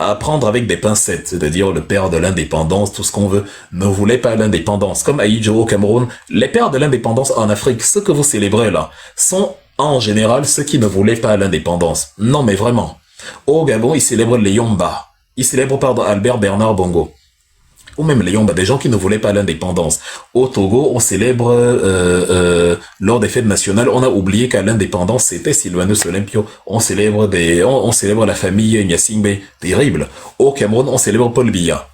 à prendre avec des pincettes, c'est-à-dire le père de l'indépendance, tout ce qu'on veut, ne voulait pas l'indépendance. Comme Ahidjo au Cameroun, les pères de l'indépendance en Afrique, ceux que vous célébrez là, sont en général ceux qui ne voulaient pas l'indépendance. Non mais vraiment. Au Gabon, ils célèbrent les Yomba. Ils célèbrent, pardon, Albert Bernard Bongo. Ou même les Yomba, des gens qui ne voulaient pas l'indépendance. Au Togo, on célèbre, lors des fêtes nationales, on a oublié qu'à l'indépendance, c'était Sylvanus Olympio. On célèbre la famille Nyasingbe. Terrible. Au Cameroun, on célèbre Paul Biya,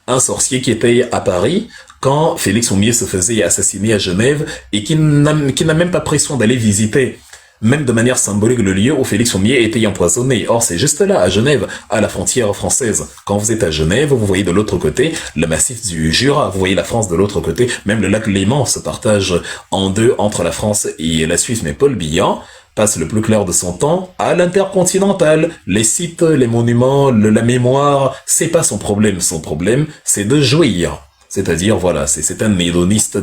un sorcier qui était à Paris quand Félix Oumier se faisait assassiner à Genève et qui n'a même pas pris soin d'aller visiter, même de manière symbolique, le lieu où Félix Oumier était empoisonné. Or, c'est juste là, à Genève, à la frontière française. Quand vous êtes à Genève, vous voyez de l'autre côté le massif du Jura, vous voyez la France de l'autre côté, même le lac Léman se partage en deux entre la France et la Suisse. Mais Paul Biya passe le plus clair de son temps à l'intercontinental. Les sites, les monuments, la mémoire, c'est pas son problème. Son problème, c'est de jouir. C'est-à-dire, voilà, c'est un hédoniste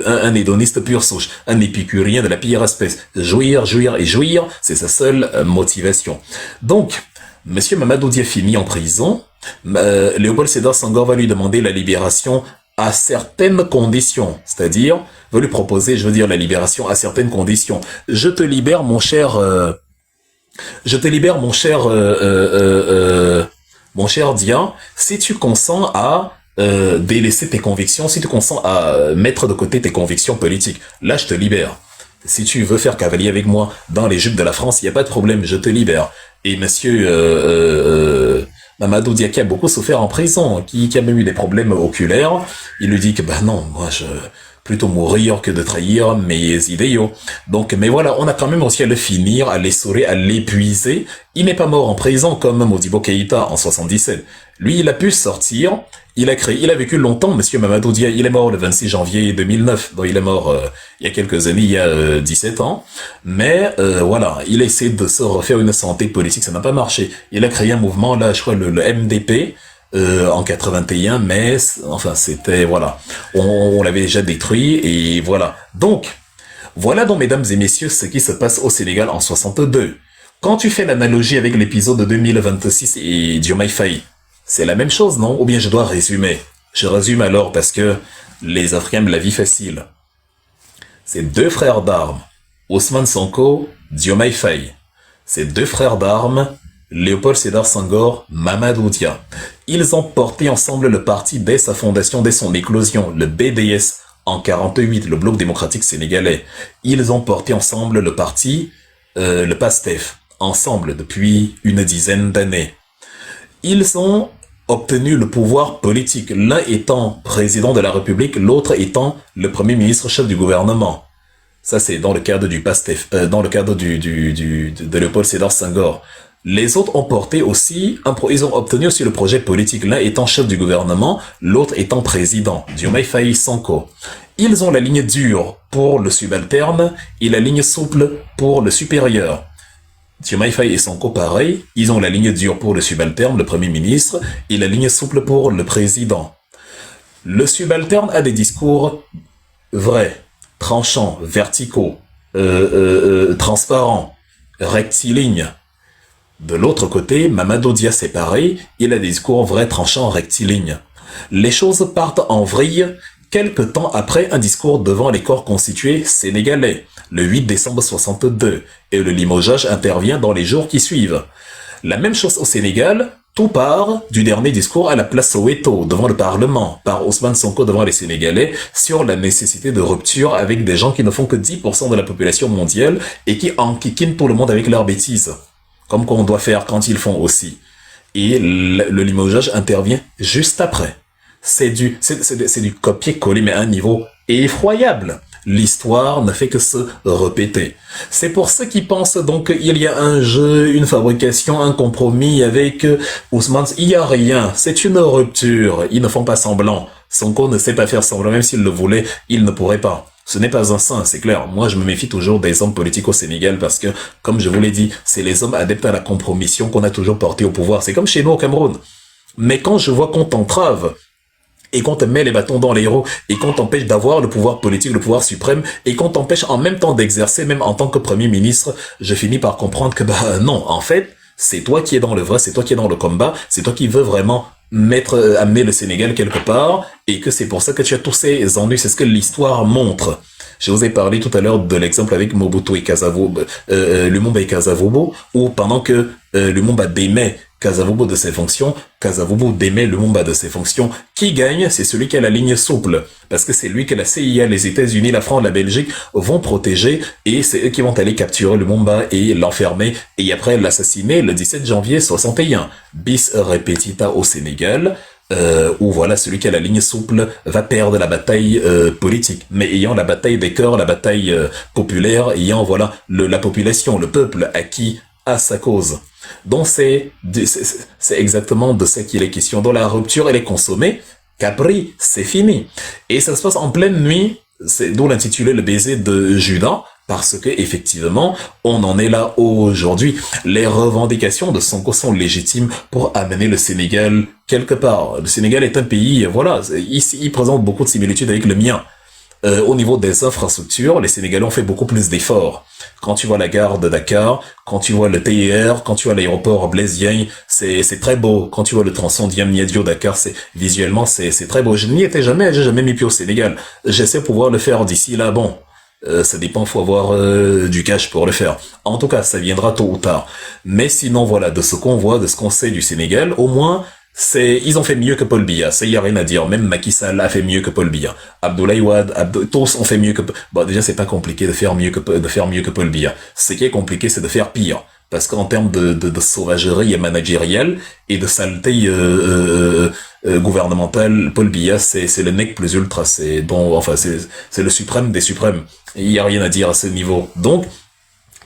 un hédoniste pur souche, un épicurien de la pire espèce. Jouir, jouir et jouir, c'est sa seule motivation. Donc, Monsieur Mamadou Dia finit en prison. Léopold Sédar Senghor va lui demander la libération à certaines conditions. C'est-à-dire, va lui proposer, je veux dire, la libération à certaines conditions. Je te libère, mon cher Dia, si tu consens à délaisser tes convictions, si tu consens à mettre de côté tes convictions politiques, là je te libère. Si tu veux faire cavalier avec moi dans les jupes de la France, il n'y a pas de problème, je te libère. Et monsieur Mamadou Dia, qui a beaucoup souffert en prison, qui a même eu des problèmes oculaires, il lui dit que bah non, moi je plutôt mourir que de trahir mes idéaux. Donc, mais voilà, on a quand même réussi à le finir, à l'essorer, à l'épuiser. Il n'est pas mort en prison comme Modibo Keïta en 77. Lui, il a pu sortir, il a vécu longtemps, monsieur Mamadou Dia. Il est mort le 26 janvier 2009. Donc, il est mort il y a quelques années, il y a 17 ans. Mais voilà, il a essayé de se refaire une santé politique, ça n'a pas marché. Il a créé un mouvement, là, je crois, le MDP, en 81, mais enfin c'était voilà, on l'avait déjà détruit et voilà. Donc mesdames et messieurs ce qui se passe au Sénégal en 62. Quand tu fais l'analogie avec l'épisode de 2026 et Diomaye Faye, c'est la même chose, non? Ou bien je dois résumer? Je résume alors parce que les Africains me la vie facile. C'est deux frères d'armes, Ousmane Sonko, Diomaye Faye. C'est deux frères d'armes, Léopold Sédar Senghor, Mamadou Dia. Ils ont porté ensemble le parti dès sa fondation, dès son éclosion, le BDS, en 48, le Bloc démocratique sénégalais. Ils ont porté ensemble le parti, le PASTEF, ensemble depuis une dizaine d'années. Ils ont obtenu le pouvoir politique, l'un étant président de la République, l'autre étant le premier ministre chef du gouvernement. Ça, c'est dans le cadre du PASTEF, dans le cadre de Léopold Sédar Senghor. Les autres ont porté aussi, ils ont obtenu aussi le projet politique, l'un étant chef du gouvernement, l'autre étant président, Diomaye Faye Sonko. Ils ont la ligne dure pour le subalterne et la ligne souple pour le supérieur. Diomaye Faye et Sonko, pareil, ils ont la ligne dure pour le subalterne, le premier ministre, et la ligne souple pour le président. Le subalterne a des discours vrais, tranchants, verticaux, transparents, rectilignes. De l'autre côté, Mamadou Dia, c'est pareil, il a des discours vrais, tranchants, rectilignes. Les choses partent en vrille quelque temps après un discours devant les corps constitués sénégalais, le 8 décembre 62, et le limogeage intervient dans les jours qui suivent. La même chose au Sénégal, tout part du dernier discours à la place Soweto, devant le Parlement, par Ousmane Sonko devant les Sénégalais, sur la nécessité de rupture avec des gens qui ne font que 10% de la population mondiale et qui enquiquinent tout le monde avec leurs bêtises. Comme qu'on doit faire quand ils font aussi. Et le limogeage intervient juste après. C'est du copier-coller, mais à un niveau effroyable. L'histoire ne fait que se répéter. C'est pour ceux qui pensent donc qu'il y a un jeu, une fabrication, un compromis avec Ousmane. Il n'y a rien. C'est une rupture. Ils ne font pas semblant. Sonko ne sait pas faire semblant. Même s'il le voulait, il ne pourrait pas. Ce n'est pas un saint, c'est clair. Moi, je me méfie toujours des hommes politiques au Sénégal parce que, comme je vous l'ai dit, c'est les hommes adeptes à la compromission qu'on a toujours porté au pouvoir. C'est comme chez nous au Cameroun. Mais quand je vois qu'on t'entrave et qu'on te met les bâtons dans les roues et qu'on t'empêche d'avoir le pouvoir politique, le pouvoir suprême et qu'on t'empêche en même temps d'exercer, même en tant que premier ministre, je finis par comprendre que, non, en fait, c'est toi qui es dans le vrai, c'est toi qui es dans le combat, c'est toi qui veux vraiment amener le Sénégal quelque part, et que c'est pour ça que tu as tous ces ennuis, c'est ce que l'histoire montre. Je vous ai parlé tout à l'heure de l'exemple avec Mobutu et Lumumba et Kazavobo, où pendant que Lumumba démet Kazavobo de ses fonctions, Kazavobo démet Lumumba de ses fonctions. Qui gagne? C'est celui qui a la ligne souple, parce que c'est lui que la CIA, les États-Unis, la France, la Belgique vont protéger, et c'est eux qui vont aller capturer Lumumba et l'enfermer, et après l'assassiner le 17 janvier 61. Bis repetita au Sénégal, où voilà, celui qui a la ligne souple va perdre la bataille politique, mais ayant la bataille des cœurs, la bataille populaire, ayant voilà la population, le peuple acquis à sa cause. Donc c'est exactement de ça qu'il est question. Dans la rupture, elle est consommée, Capri, c'est fini. Et ça se passe en pleine nuit, c'est d'où l'intitulé le baiser de Judas, parce que effectivement, on en est là aujourd'hui. Les revendications de Sonko sont légitimes pour amener le Sénégal quelque part. Le Sénégal est un pays, voilà, il présente beaucoup de similitudes avec le mien. Au niveau des infrastructures, les Sénégalais ont fait beaucoup plus d'efforts. Quand tu vois la gare de Dakar, quand tu vois le TER, quand tu vois l'aéroport Blaise Diagne, c'est très beau. Quand tu vois le tronçon Diamniadio Dakar, visuellement c'est très beau. Je n'y étais jamais, j'ai jamais mis pied au Sénégal. J'essaie de pouvoir le faire d'ici là. Bon, ça dépend, faut avoir du cash pour le faire. En tout cas, ça viendra tôt ou tard. Mais sinon, voilà, de ce qu'on voit, de ce qu'on sait du Sénégal, au moins, ils ont fait mieux que Paul Biya, ça y a rien à dire. Même Macky Sall a fait mieux que Paul Biya. Abdoulaye Wade, tous ont fait mieux que. Bon, déjà c'est pas compliqué de faire mieux que Paul Biya. Ce qui est compliqué, c'est de faire pire, parce qu'en termes de sauvagerie managériale et de saleté gouvernementale, Paul Biya c'est le nec plus ultra. C'est bon, enfin c'est le suprême des suprêmes. Il y a rien à dire à ce niveau. Donc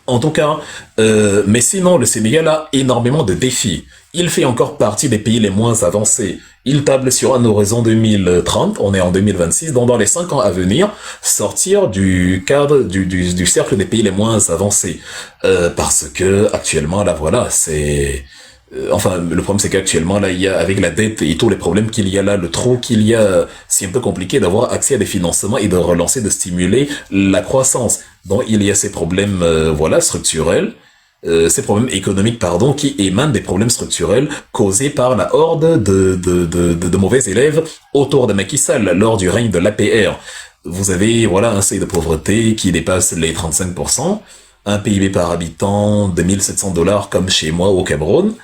en tout cas, mais sinon, le Sénégal a énormément de défis. Il fait encore partie des pays les moins avancés. Il table sur un horizon 2030, on est en 2026, donc dans les 5 ans à venir, sortir du cadre, du cercle des pays les moins avancés. Parce que, actuellement, là, voilà, enfin, le problème c'est qu'actuellement, là, il y a, avec la dette et tous les problèmes qu'il y a là, le trou qu'il y a, c'est un peu compliqué d'avoir accès à des financements et de relancer, de stimuler la croissance. Donc, il y a ces problèmes, voilà, structurels, ces problèmes économiques, pardon, qui émanent des problèmes structurels causés par la horde de mauvais élèves autour de Macky Sall lors du règne de l'APR. Vous avez, voilà, un seuil de pauvreté qui dépasse les 35%, un PIB par habitant de 1700 $ comme chez moi au Cameroun.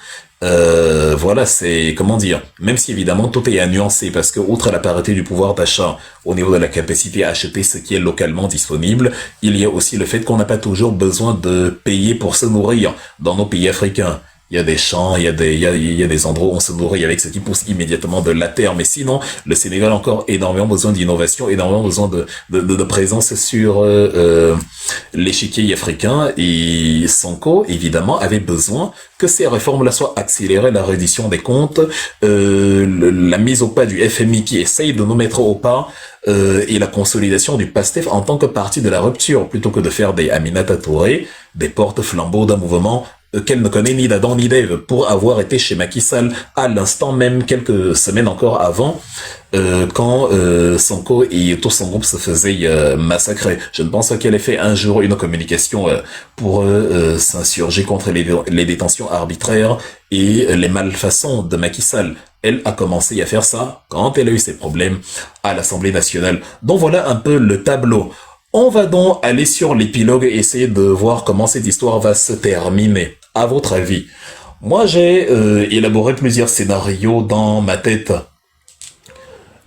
Voilà, c'est, comment dire, même si évidemment tout est à nuancer, parce que outre la parité du pouvoir d'achat au niveau de la capacité à acheter ce qui est localement disponible, il y a aussi le fait qu'on n'a pas toujours besoin de payer pour se nourrir dans nos pays africains. Il y a des champs, il y a des endroits où on se nourrit avec ce qui pousse immédiatement de la terre. Mais sinon, le Sénégal a encore énormément besoin d'innovation, énormément besoin de présence sur l'échiquier africain. Et Sonko, évidemment, avait besoin que ces réformes-là soient accélérées, la reddition des comptes, la mise au pas du FMI qui essaye de nous mettre au pas, et la consolidation du PASTEF en tant que parti de la rupture, plutôt que de faire des Aminata Touré, des porte-flambeaux d'un mouvement qu'elle ne connaît ni d'Adam ni d'Ève, pour avoir été chez Macky Sall à l'instant même, quelques semaines encore avant, quand Sonko et tout son groupe se faisaient massacrer. Je ne pense pas qu'elle ait fait un jour une communication pour s'insurger contre les détentions arbitraires et les malfaçons de Macky Sall. Elle a commencé à faire ça quand elle a eu ses problèmes à l'Assemblée nationale. Donc voilà un peu le tableau. On va donc aller sur l'épilogue et essayer de voir comment cette histoire va se terminer. À votre avis? Moi, j'ai élaboré plusieurs scénarios dans ma tête.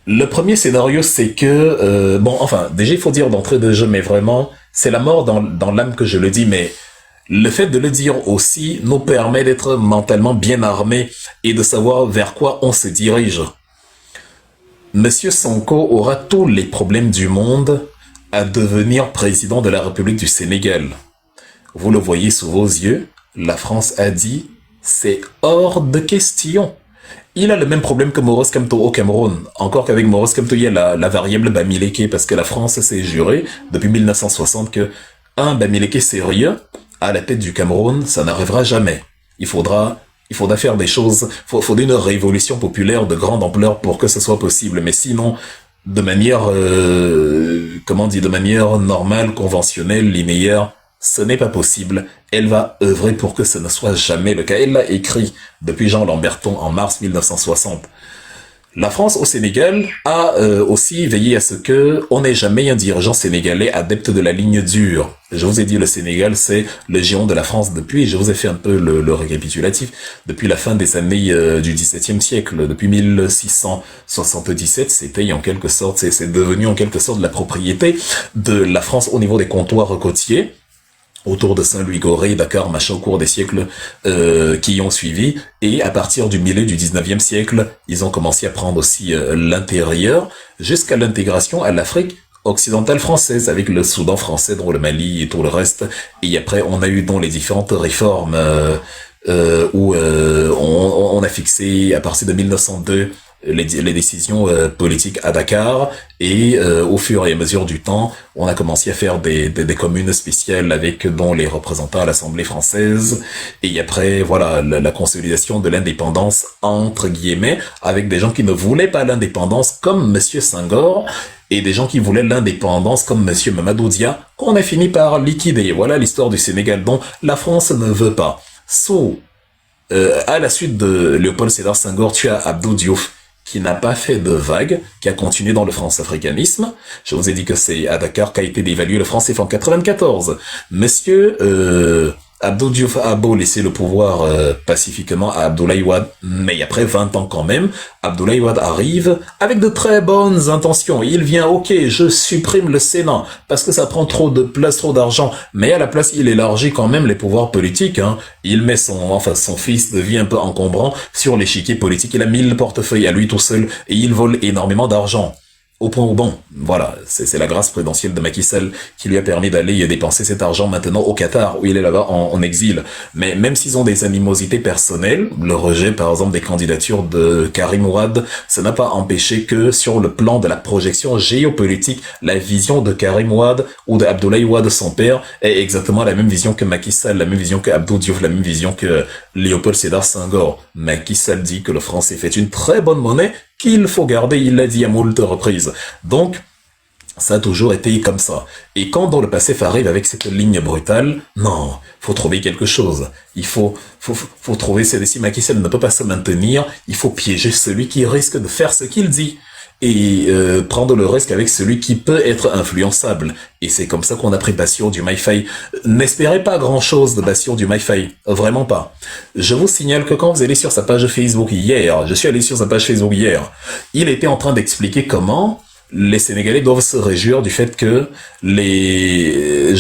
Le premier scénario, c'est que... bon, enfin, déjà, il faut dire d'entrée de jeu, mais vraiment, c'est la mort dans l'âme que je le dis, mais le fait de le dire aussi nous permet d'être mentalement bien armés et de savoir vers quoi on se dirige. Monsieur Sonko aura tous les problèmes du monde à devenir président de la République du Sénégal. Vous le voyez sous vos yeux, la France a dit, c'est hors de question. Il a le même problème que Maurice Kamto au Cameroun. Encore qu'avec Maurice Kamto, il y a la variable Bamileke, parce que la France s'est juré, depuis 1960, que un Bamileke sérieux, à la tête du Cameroun, ça n'arrivera jamais. Il faudra faire des choses, faudra une révolution populaire de grande ampleur pour que ce soit possible. Mais sinon, de manière, de manière normale, conventionnelle, linéaire, ce n'est pas possible. Elle va œuvrer pour que ce ne soit jamais le cas. Elle l'a écrit depuis Jean Lamberton en mars 1960. La France au Sénégal a aussi veillé à ce que on n'ait jamais un dirigeant sénégalais adepte de la ligne dure. Je vous ai dit, le Sénégal, c'est le giron de la France depuis, je vous ai fait un peu le récapitulatif, depuis la fin des années du XVIIe siècle, depuis 1677, c'était en quelque sorte, c'est devenu en quelque sorte la propriété de la France au niveau des comptoirs côtiers, autour de Saint-Louis-Gorée, Dakar, machin, au cours des siècles qui ont suivi. Et à partir du milieu du 19e siècle, ils ont commencé à prendre aussi l'intérieur, jusqu'à l'intégration à l'Afrique occidentale française, avec le Soudan français, dont le Mali et tout le reste. Et après, on a eu dans les différentes réformes où on a fixé, à partir de 1902, les décisions politiques à Dakar, et au fur et à mesure du temps, on a commencé à faire des communes spéciales avec dont les représentants à l'Assemblée française, et après voilà la consolidation de l'indépendance entre guillemets, avec des gens qui ne voulaient pas l'indépendance comme Monsieur Senghor, et des gens qui voulaient l'indépendance comme Monsieur Mamadou Dia, qu'on a fini par liquider. Voilà l'histoire du Sénégal dont la France ne veut pas. À la suite de Léopold Sédar Senghor, tu as Abdou Diouf, qui n'a pas fait de vague, qui a continué dans le france-africanisme. Je vous ai dit que c'est à Dakar qu'a été dévalué le franc CFA en 94. Monsieur Abdou Diouf a beau laisser le pouvoir pacifiquement à Abdoulaye Wade, mais après 20 ans quand même, Abdoulaye Wade arrive avec de très bonnes intentions. Il vient, ok, je supprime le Sénat parce que ça prend trop de place, trop d'argent, mais à la place, il élargit quand même les pouvoirs politiques. Hein. Il met son fils devient un peu encombrant sur l'échiquier politique. Il a 1000 portefeuilles à lui tout seul et il vole énormément d'argent. Au point où, bon, voilà, c'est la grâce prudentielle de Macky Sall qui lui a permis d'aller dépenser cet argent maintenant au Qatar, où il est là-bas en exil. Mais même s'ils ont des animosités personnelles, le rejet, par exemple, des candidatures de Karim Wade, ça n'a pas empêché que, sur le plan de la projection géopolitique, la vision de Karim Wade ou de Abdoulaye Wade, son père, est exactement la même vision que Macky Sall, la même vision que Abdou Diouf, la même vision que Léopold Sédar Senghor. Macky Sall dit que le franc s'est fait une très bonne monnaie, qu'il faut garder, il l'a dit à moult reprises. Donc, ça a toujours été comme ça. Et quand dans le passé arrive avec cette ligne brutale, non, faut trouver quelque chose. Il faut trouver, si Macky Sall ne peut pas se maintenir, il faut piéger celui qui risque de faire ce qu'il dit. Et prendre le risque avec celui qui peut être influençable. Et c'est comme ça qu'on a pris Bassirou Diomaye Faye. N'espérez pas grand-chose de Bassirou Diomaye Faye. Vraiment pas. Je vous signale que quand vous allez sur sa page Facebook hier, je suis allé sur sa page Facebook hier, il était en train d'expliquer comment les Sénégalais doivent se réjouir du fait que les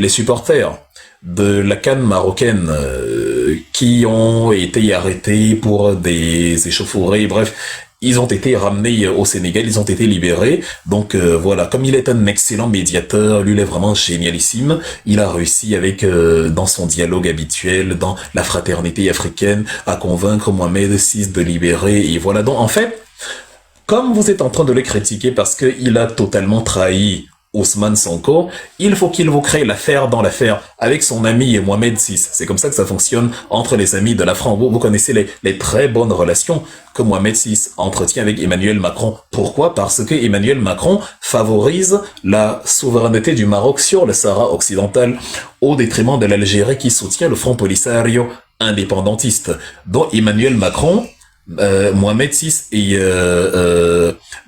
supporters de la CAN marocaine qui ont été arrêtés pour des échauffourées, bref, ils ont été ramenés au Sénégal, ils ont été libérés. Donc voilà, comme il est un excellent médiateur, lui il est vraiment génialissime. Il a réussi avec dans son dialogue habituel, dans la fraternité africaine, à convaincre Mohamed VI de libérer. Et voilà, donc en fait, comme vous êtes en train de le critiquer parce qu'il a totalement trahi Ousmane Sonko, il faut qu'il vous crée l'affaire dans l'affaire avec son ami Mohamed VI. C'est comme ça que ça fonctionne entre les amis de la France. Vous connaissez les très bonnes relations que Mohamed VI entretient avec Emmanuel Macron. Pourquoi? Parce que Emmanuel Macron favorise la souveraineté du Maroc sur le Sahara occidental au détriment de l'Algérie qui soutient le Front Polisario indépendantiste. Donc Emmanuel Macron, Mohamed VI et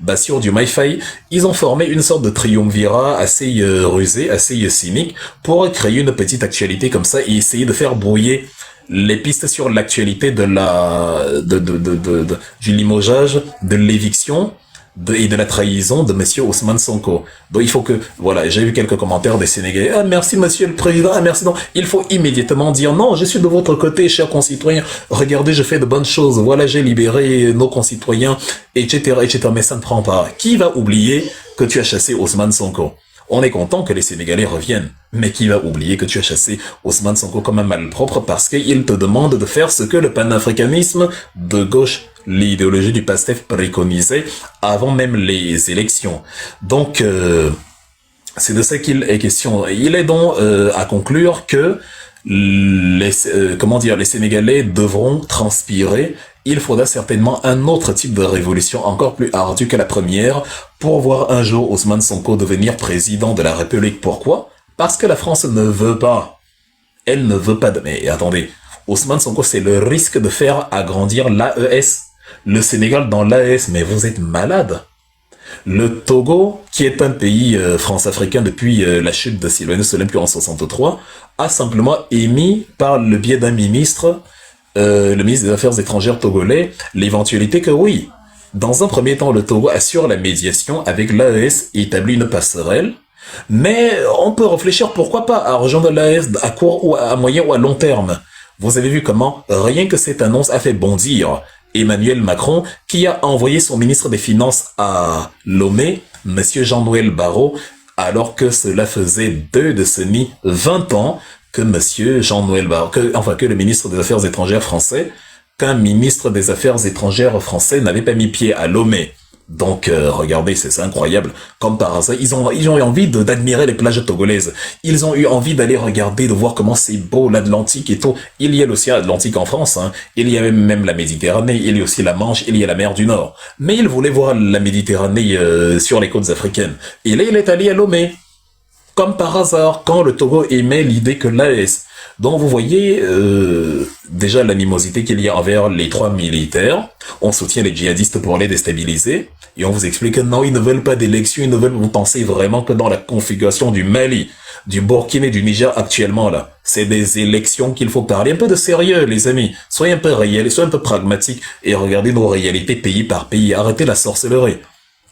Bassirou Diomaye Faye, ils ont formé une sorte de triumvirat assez rusé, assez cynique pour créer une petite actualité comme ça et essayer de faire brouiller les pistes sur l'actualité de du limogeage, de l'éviction et de la trahison de monsieur Ousmane Sonko. Donc il faut que, voilà, j'ai vu quelques commentaires des Sénégalais. Ah, merci monsieur le président, ah, merci. Non, il faut immédiatement dire non, je suis de votre côté, chers concitoyens. Regardez, je fais de bonnes choses. Voilà, j'ai libéré nos concitoyens, etc., etc. Mais ça ne prend pas. Qui va oublier que tu as chassé Ousmane Sonko? On est content que les Sénégalais reviennent. Mais qui va oublier que tu as chassé Ousmane Sonko comme un malpropre parce qu'il te demande de faire ce que le panafricanisme de gauche, l'idéologie du PASTEF préconisait avant même les élections. Donc, c'est de ça qu'il est question. Il est donc à conclure que les Sénégalais devront transpirer. Il faudra certainement un autre type de révolution encore plus ardue que la première pour voir un jour Ousmane Sonko devenir président de la République. Pourquoi? Parce que la France ne veut pas. Elle ne veut pas de... Mais attendez, Ousmane Sonko, c'est le risque de faire agrandir l'AES. Le Sénégal dans l'AES, mais vous êtes malade. Le Togo, qui est un pays france-africain depuis la chute de Sylvanus Olympio en 63, a simplement émis par le biais d'un ministre, le ministre des Affaires étrangères togolais, l'éventualité que oui, dans un premier temps, le Togo assure la médiation avec l'AES et établit une passerelle, mais on peut réfléchir pourquoi pas à rejoindre l'AES à court ou à moyen ou à long terme. Vous avez vu comment rien que cette annonce a fait bondir Emmanuel Macron, qui a envoyé son ministre des Finances à Lomé, Monsieur Jean-Noël Barrot, alors que cela faisait 2 décennies, 20 ans, que Monsieur Jean-Noël Barrot, que le ministre des Affaires étrangères français, qu'un ministre des Affaires étrangères français n'avait pas mis pied à Lomé. Donc, regardez, c'est incroyable. Comme par hasard, ils ont eu envie d'admirer les plages togolaises. Ils ont eu envie d'aller regarder, de voir comment c'est beau l'Atlantique et tout. Il y a l'océan Atlantique en France, hein. Il y a même la Méditerranée, il y a aussi la Manche, il y a la mer du Nord. Mais ils voulaient voir la Méditerranée sur les côtes africaines. Et là, il est allé à Lomé. Comme par hasard, quand le Togo émet l'idée que l'AES... Donc vous voyez déjà l'animosité qu'il y a envers les 3 militaires. On soutient les djihadistes pour les déstabiliser. Et on vous explique que non, ils ne veulent pas d'élection, ils ne veulent... Vous pensez vraiment que dans la configuration du Mali, du Burkina et du Niger actuellement là, c'est des élections qu'il faut parler. Un peu de sérieux les amis. Soyez un peu réels, soyez un peu pragmatiques et regardez nos réalités pays par pays. Arrêtez la sorcellerie.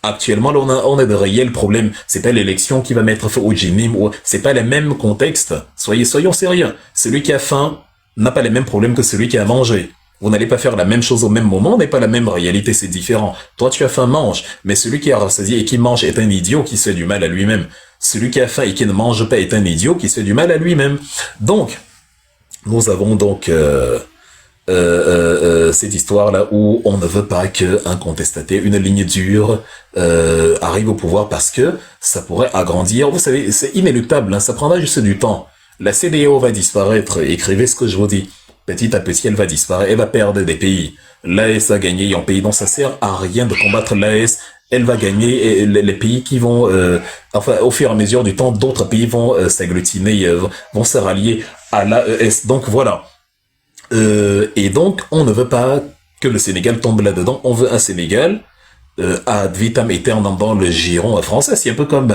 Actuellement, là, on a de réels problèmes. C'est pas l'élection qui va mettre feu au Jinim, ou c'est pas les mêmes contextes. Soyons sérieux. Celui qui a faim n'a pas les mêmes problèmes que celui qui a mangé. Vous n'allez pas faire la même chose au même moment, n'est pas la même réalité, c'est différent. Toi, tu as faim, mange. Mais celui qui a rassasié et qui mange est un idiot qui se fait du mal à lui-même. Celui qui a faim et qui ne mange pas est un idiot qui se fait du mal à lui-même. Donc, nous avons donc... cette histoire-là où on ne veut pas qu'un contestataire, une ligne dure, arrive au pouvoir parce que ça pourrait agrandir. Vous savez, c'est inéluctable, hein, ça prendra juste du temps. La CEDEAO va disparaître, écrivez ce que je vous dis. Petit à petit, elle va disparaître, elle va perdre des pays. L'AES a gagné en pays, donc ça sert à rien de combattre l'AES. Elle va gagner et les pays qui vont, enfin, au fur et à mesure du temps, d'autres pays vont s'agglutiner, vont se rallier à l'AES. Donc voilà. Et donc, on ne veut pas que le Sénégal tombe là-dedans. On veut un Sénégal ad vitam aeternam dans le giron français. C'est un peu comme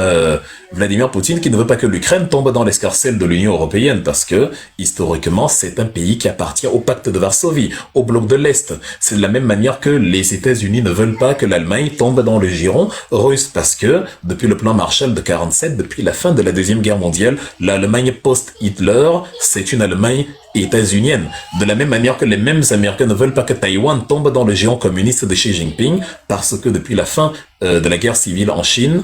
Vladimir Poutine qui ne veut pas que l'Ukraine tombe dans l'escarcelle de l'Union européenne parce que, historiquement, c'est un pays qui appartient au pacte de Varsovie, au bloc de l'Est. C'est de la même manière que les États-Unis ne veulent pas que l'Allemagne tombe dans le giron russe parce que, depuis le plan Marshall de 47, depuis la fin de la Deuxième Guerre mondiale, l'Allemagne post-Hitler, c'est une Allemagne états-unienne. De la même manière que les mêmes Américains ne veulent pas que Taïwan tombe dans le géant communiste de Xi Jinping, parce que depuis la fin de la guerre civile en Chine,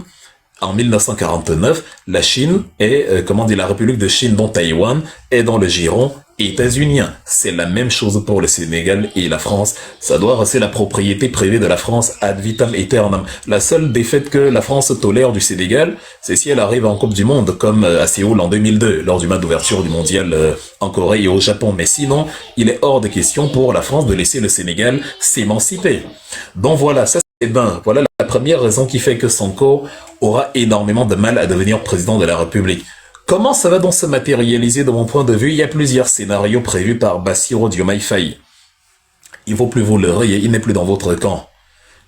en 1949, la Chine est, la République de Chine, dont Taïwan, est dans le giron états-unien. C'est la même chose pour le Sénégal et la France. Ça doit rester la propriété privée de la France ad vitam aeternam. La seule défaite que la France tolère du Sénégal, c'est si elle arrive en Coupe du Monde, comme à Séoul en 2002, lors du match d'ouverture du mondial en Corée et au Japon. Mais sinon, il est hors de question pour la France de laisser le Sénégal s'émanciper. Donc voilà, ça c'est voilà la première raison qui fait que Sonko aura énormément de mal à devenir président de la République. Comment ça va donc se matérialiser de mon point de vue? Il y a plusieurs scénarios prévus par Bassirou Diomaye Faye. Il ne faut plus vous leurrer, il n'est plus dans votre camp.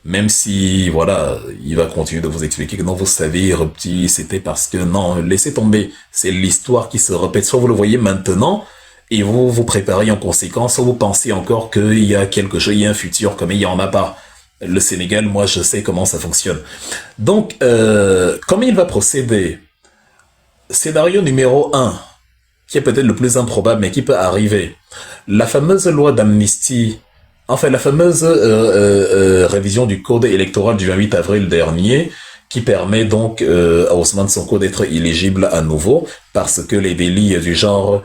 Même si, voilà, il va continuer de vous expliquer que non, vous savez, petit, c'était parce que non, laissez tomber. C'est l'histoire qui se répète. Soit vous le voyez maintenant, et vous vous préparez en conséquence, soit vous pensez encore qu'il y a quelque chose, il y a un futur, comme il n'y en a pas. Le Sénégal, moi, je sais comment ça fonctionne. Donc, comment il va procéder? Scénario numéro 1, qui est peut-être le plus improbable, mais qui peut arriver. La fameuse loi d'amnistie, enfin la fameuse révision du code électoral du 28 avril dernier, qui permet donc à Ousmane Sonko d'être éligible à nouveau, parce que les délits du genre,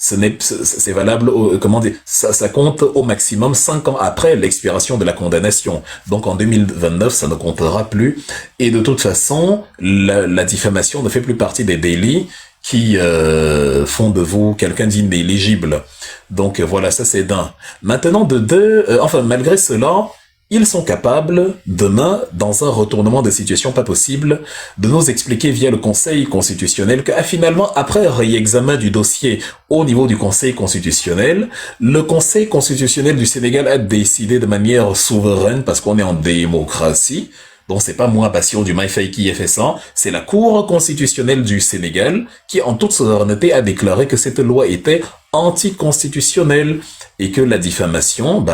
c'est valable, ça compte au maximum 5 ans après l'expiration de la condamnation. Donc en 2029, ça ne comptera plus. Et de toute façon, la diffamation ne fait plus partie des délits qui font de vous quelqu'un d'inéligible. Donc voilà, ça c'est d'un. Maintenant de deux, malgré cela, ils sont capables, demain, dans un retournement de situation pas possible, de nous expliquer via le Conseil constitutionnel que finalement, après réexamen du dossier au niveau du Conseil constitutionnel, le Conseil constitutionnel du Sénégal a décidé de manière souveraine, parce qu'on est en démocratie, donc c'est pas moi, Bassirou Diomaye Faye, qui a fait ça, c'est la Cour constitutionnelle du Sénégal qui, en toute souveraineté, a déclaré que cette loi était anticonstitutionnelle et que la diffamation,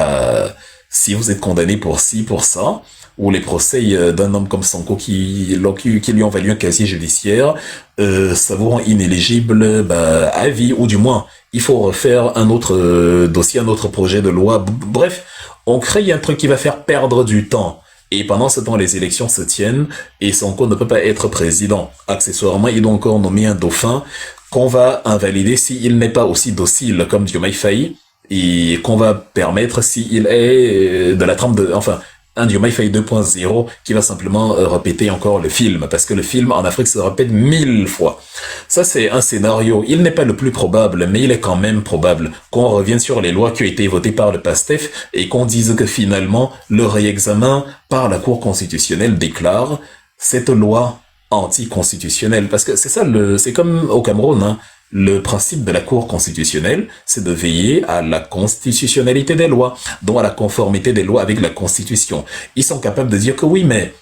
si vous êtes condamné pour ci, pour ça, ou les procès d'un homme comme Sonko qui lui ont valu un casier judiciaire, ça vous rend inéligible à vie, ou du moins, il faut refaire un autre dossier, un autre projet de loi. Bref, on crée un truc qui va faire perdre du temps. Et pendant ce temps, les élections se tiennent et Sonko ne peut pas être président. Accessoirement, il doit encore nommer un dauphin qu'on va invalider s'il n'est pas aussi docile comme Diomaye Faye et qu'on va permettre s'il est de la trempe de... Enfin, un Diomaye Faye 2.0 qui va simplement répéter encore le film, parce que le film en Afrique se répète 1000 fois. Ça, c'est un scénario. Il n'est pas le plus probable, mais il est quand même probable qu'on revienne sur les lois qui ont été votées par le PASTEF et qu'on dise que finalement, le réexamen par la Cour constitutionnelle déclare cette loi anticonstitutionnelle. Parce que c'est ça, c'est comme au Cameroun, hein. Le principe de la Cour constitutionnelle, c'est de veiller à la constitutionnalité des lois, donc à la conformité des lois avec la Constitution. Ils sont capables de dire que oui, mais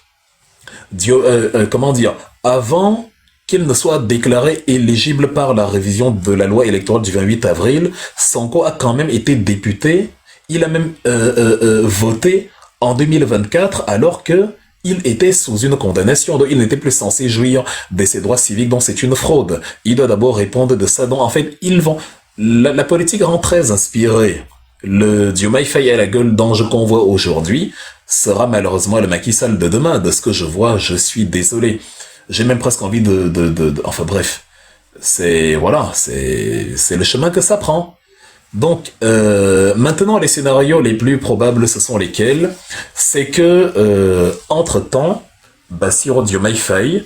avant qu'il ne soit déclaré éligible par la révision de la loi électorale du 28 avril, Sonko a quand même été député, il a même voté en 2024 alors que il était sous une condamnation, donc il n'était plus censé jouir de ses droits civiques, donc c'est une fraude. Il doit d'abord répondre de ça, donc en fait, ils vont... La politique rend très inspirée. Le Diomaye Faye à la gueule d'ange qu'on voit aujourd'hui sera malheureusement le Macky Sall de demain. De ce que je vois, je suis désolé. J'ai même presque envie enfin bref, voilà, c'est le chemin que ça prend. Donc, maintenant, les scénarios les plus probables, ce sont lesquels? C'est que, entre-temps, Bassirou Diomaye Faye,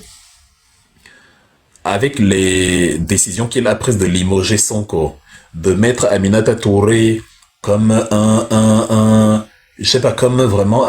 avec les décisions qu'il a prises de limoger Sonko, de mettre Aminata Touré comme je sais pas, comme vraiment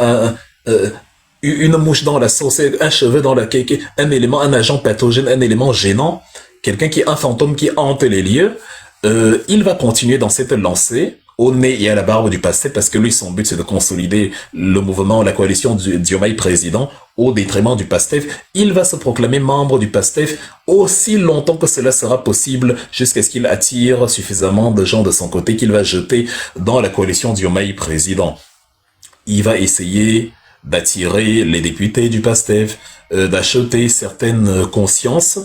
une mouche dans la sauce, un cheveu dans la cake, un élément, un agent pathogène, un élément gênant, quelqu'un qui est un fantôme qui hante les lieux, il va continuer dans cette lancée au nez et à la barbe du passé parce que lui, son but, c'est de consolider le mouvement, la coalition du Diomaye président au détriment du PASTEF. Il va se proclamer membre du PASTEF aussi longtemps que cela sera possible jusqu'à ce qu'il attire suffisamment de gens de son côté qu'il va jeter dans la coalition Diomaye président. Il va essayer d'attirer les députés du PASTEF, d'acheter certaines consciences,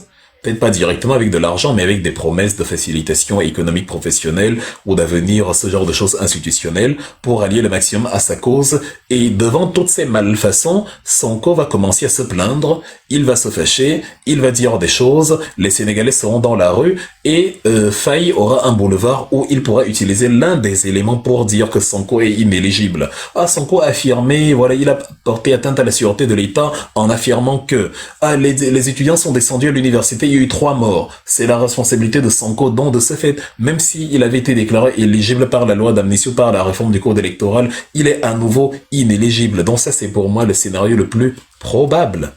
peut-être pas directement avec de l'argent, mais avec des promesses de facilitation économique professionnelle ou d'avenir, ce genre de choses institutionnelles, pour allier le maximum à sa cause. Et devant toutes ces malfaçons, Sonko va commencer à se plaindre, il va se fâcher, il va dire des choses, les Sénégalais seront dans la rue, et Faye aura un boulevard où il pourra utiliser l'un des éléments pour dire que Sonko est inéligible. Sonko a affirmé, voilà, il a porté atteinte à la sûreté de l'État en affirmant que les étudiants sont descendus à l'université, il y a eu 3 morts. C'est la responsabilité de Sonko, donc de ce fait, même s'il avait été déclaré éligible par la loi d'amnistie ou par la réforme du code électoral, il est à nouveau inéligible. Donc ça, c'est pour moi le scénario le plus probable.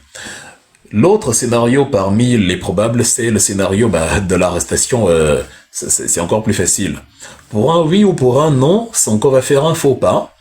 L'autre scénario parmi les probables, c'est le scénario de l'arrestation. C'est encore plus facile. Pour un oui ou pour un non, Sonko va faire un faux pas.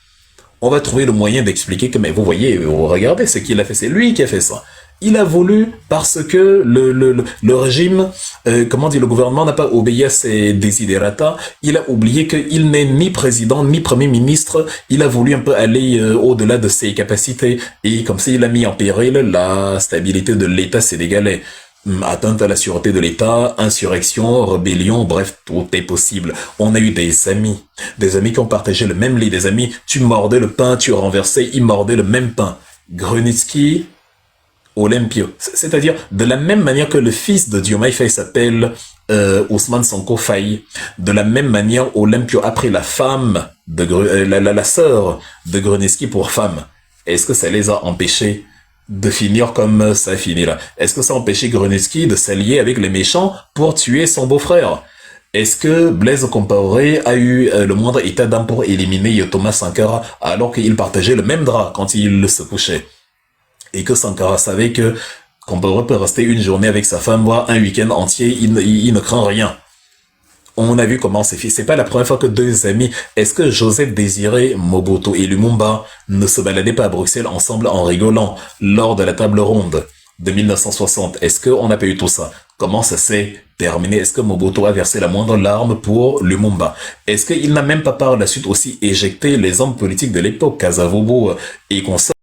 On va trouver le moyen d'expliquer que, mais vous voyez, vous regardez ce qu'il a fait, c'est lui qui a fait ça. Il a voulu parce que le régime, le gouvernement n'a pas obéi à ses desiderata. Il a oublié qu'il n'est ni président ni premier ministre. Il a voulu un peu aller au-delà de ses capacités et comme ça il a mis en péril la stabilité de l'État sénégalais. Atteinte à la sûreté de l'État, insurrection, rébellion, bref, tout est possible. On a eu des amis qui ont partagé le même lit, des amis, tu mordais le pain, tu renversais, ils mordaient le même pain. Grunitzky, Olympio. C'est-à-dire, de la même manière que le fils de Diomaye Faye s'appelle Ousmane Sonko Faye, de la même manière, Olympio a pris la femme, la sœur de Grunitzky pour femme. Est-ce que ça les a empêchés de finir comme ça finit là? Est-ce que ça a empêché Grunitzky de s'allier avec les méchants pour tuer son beau-frère? Est-ce que Blaise Compaoré a eu le moindre état d'âme pour éliminer Thomas Sankara alors qu'il partageait le même drap quand il se couchait? Et que Sankara savait que Compaoré peut rester une journée avec sa femme, voire un week-end entier, il ne craint rien. On a vu comment c'est fait. C'est pas la première fois que deux amis. Est-ce que Joseph Désiré Mobutu et Lumumba ne se baladaient pas à Bruxelles ensemble en rigolant lors de la table ronde de 1960? Est-ce qu'on n'a pas eu tout ça? Comment ça s'est terminé? Est-ce que Mobutu a versé la moindre larme pour Lumumba? Est-ce qu'il n'a même pas par la suite aussi éjecté les hommes politiques de l'époque, Kasavubu et consorts?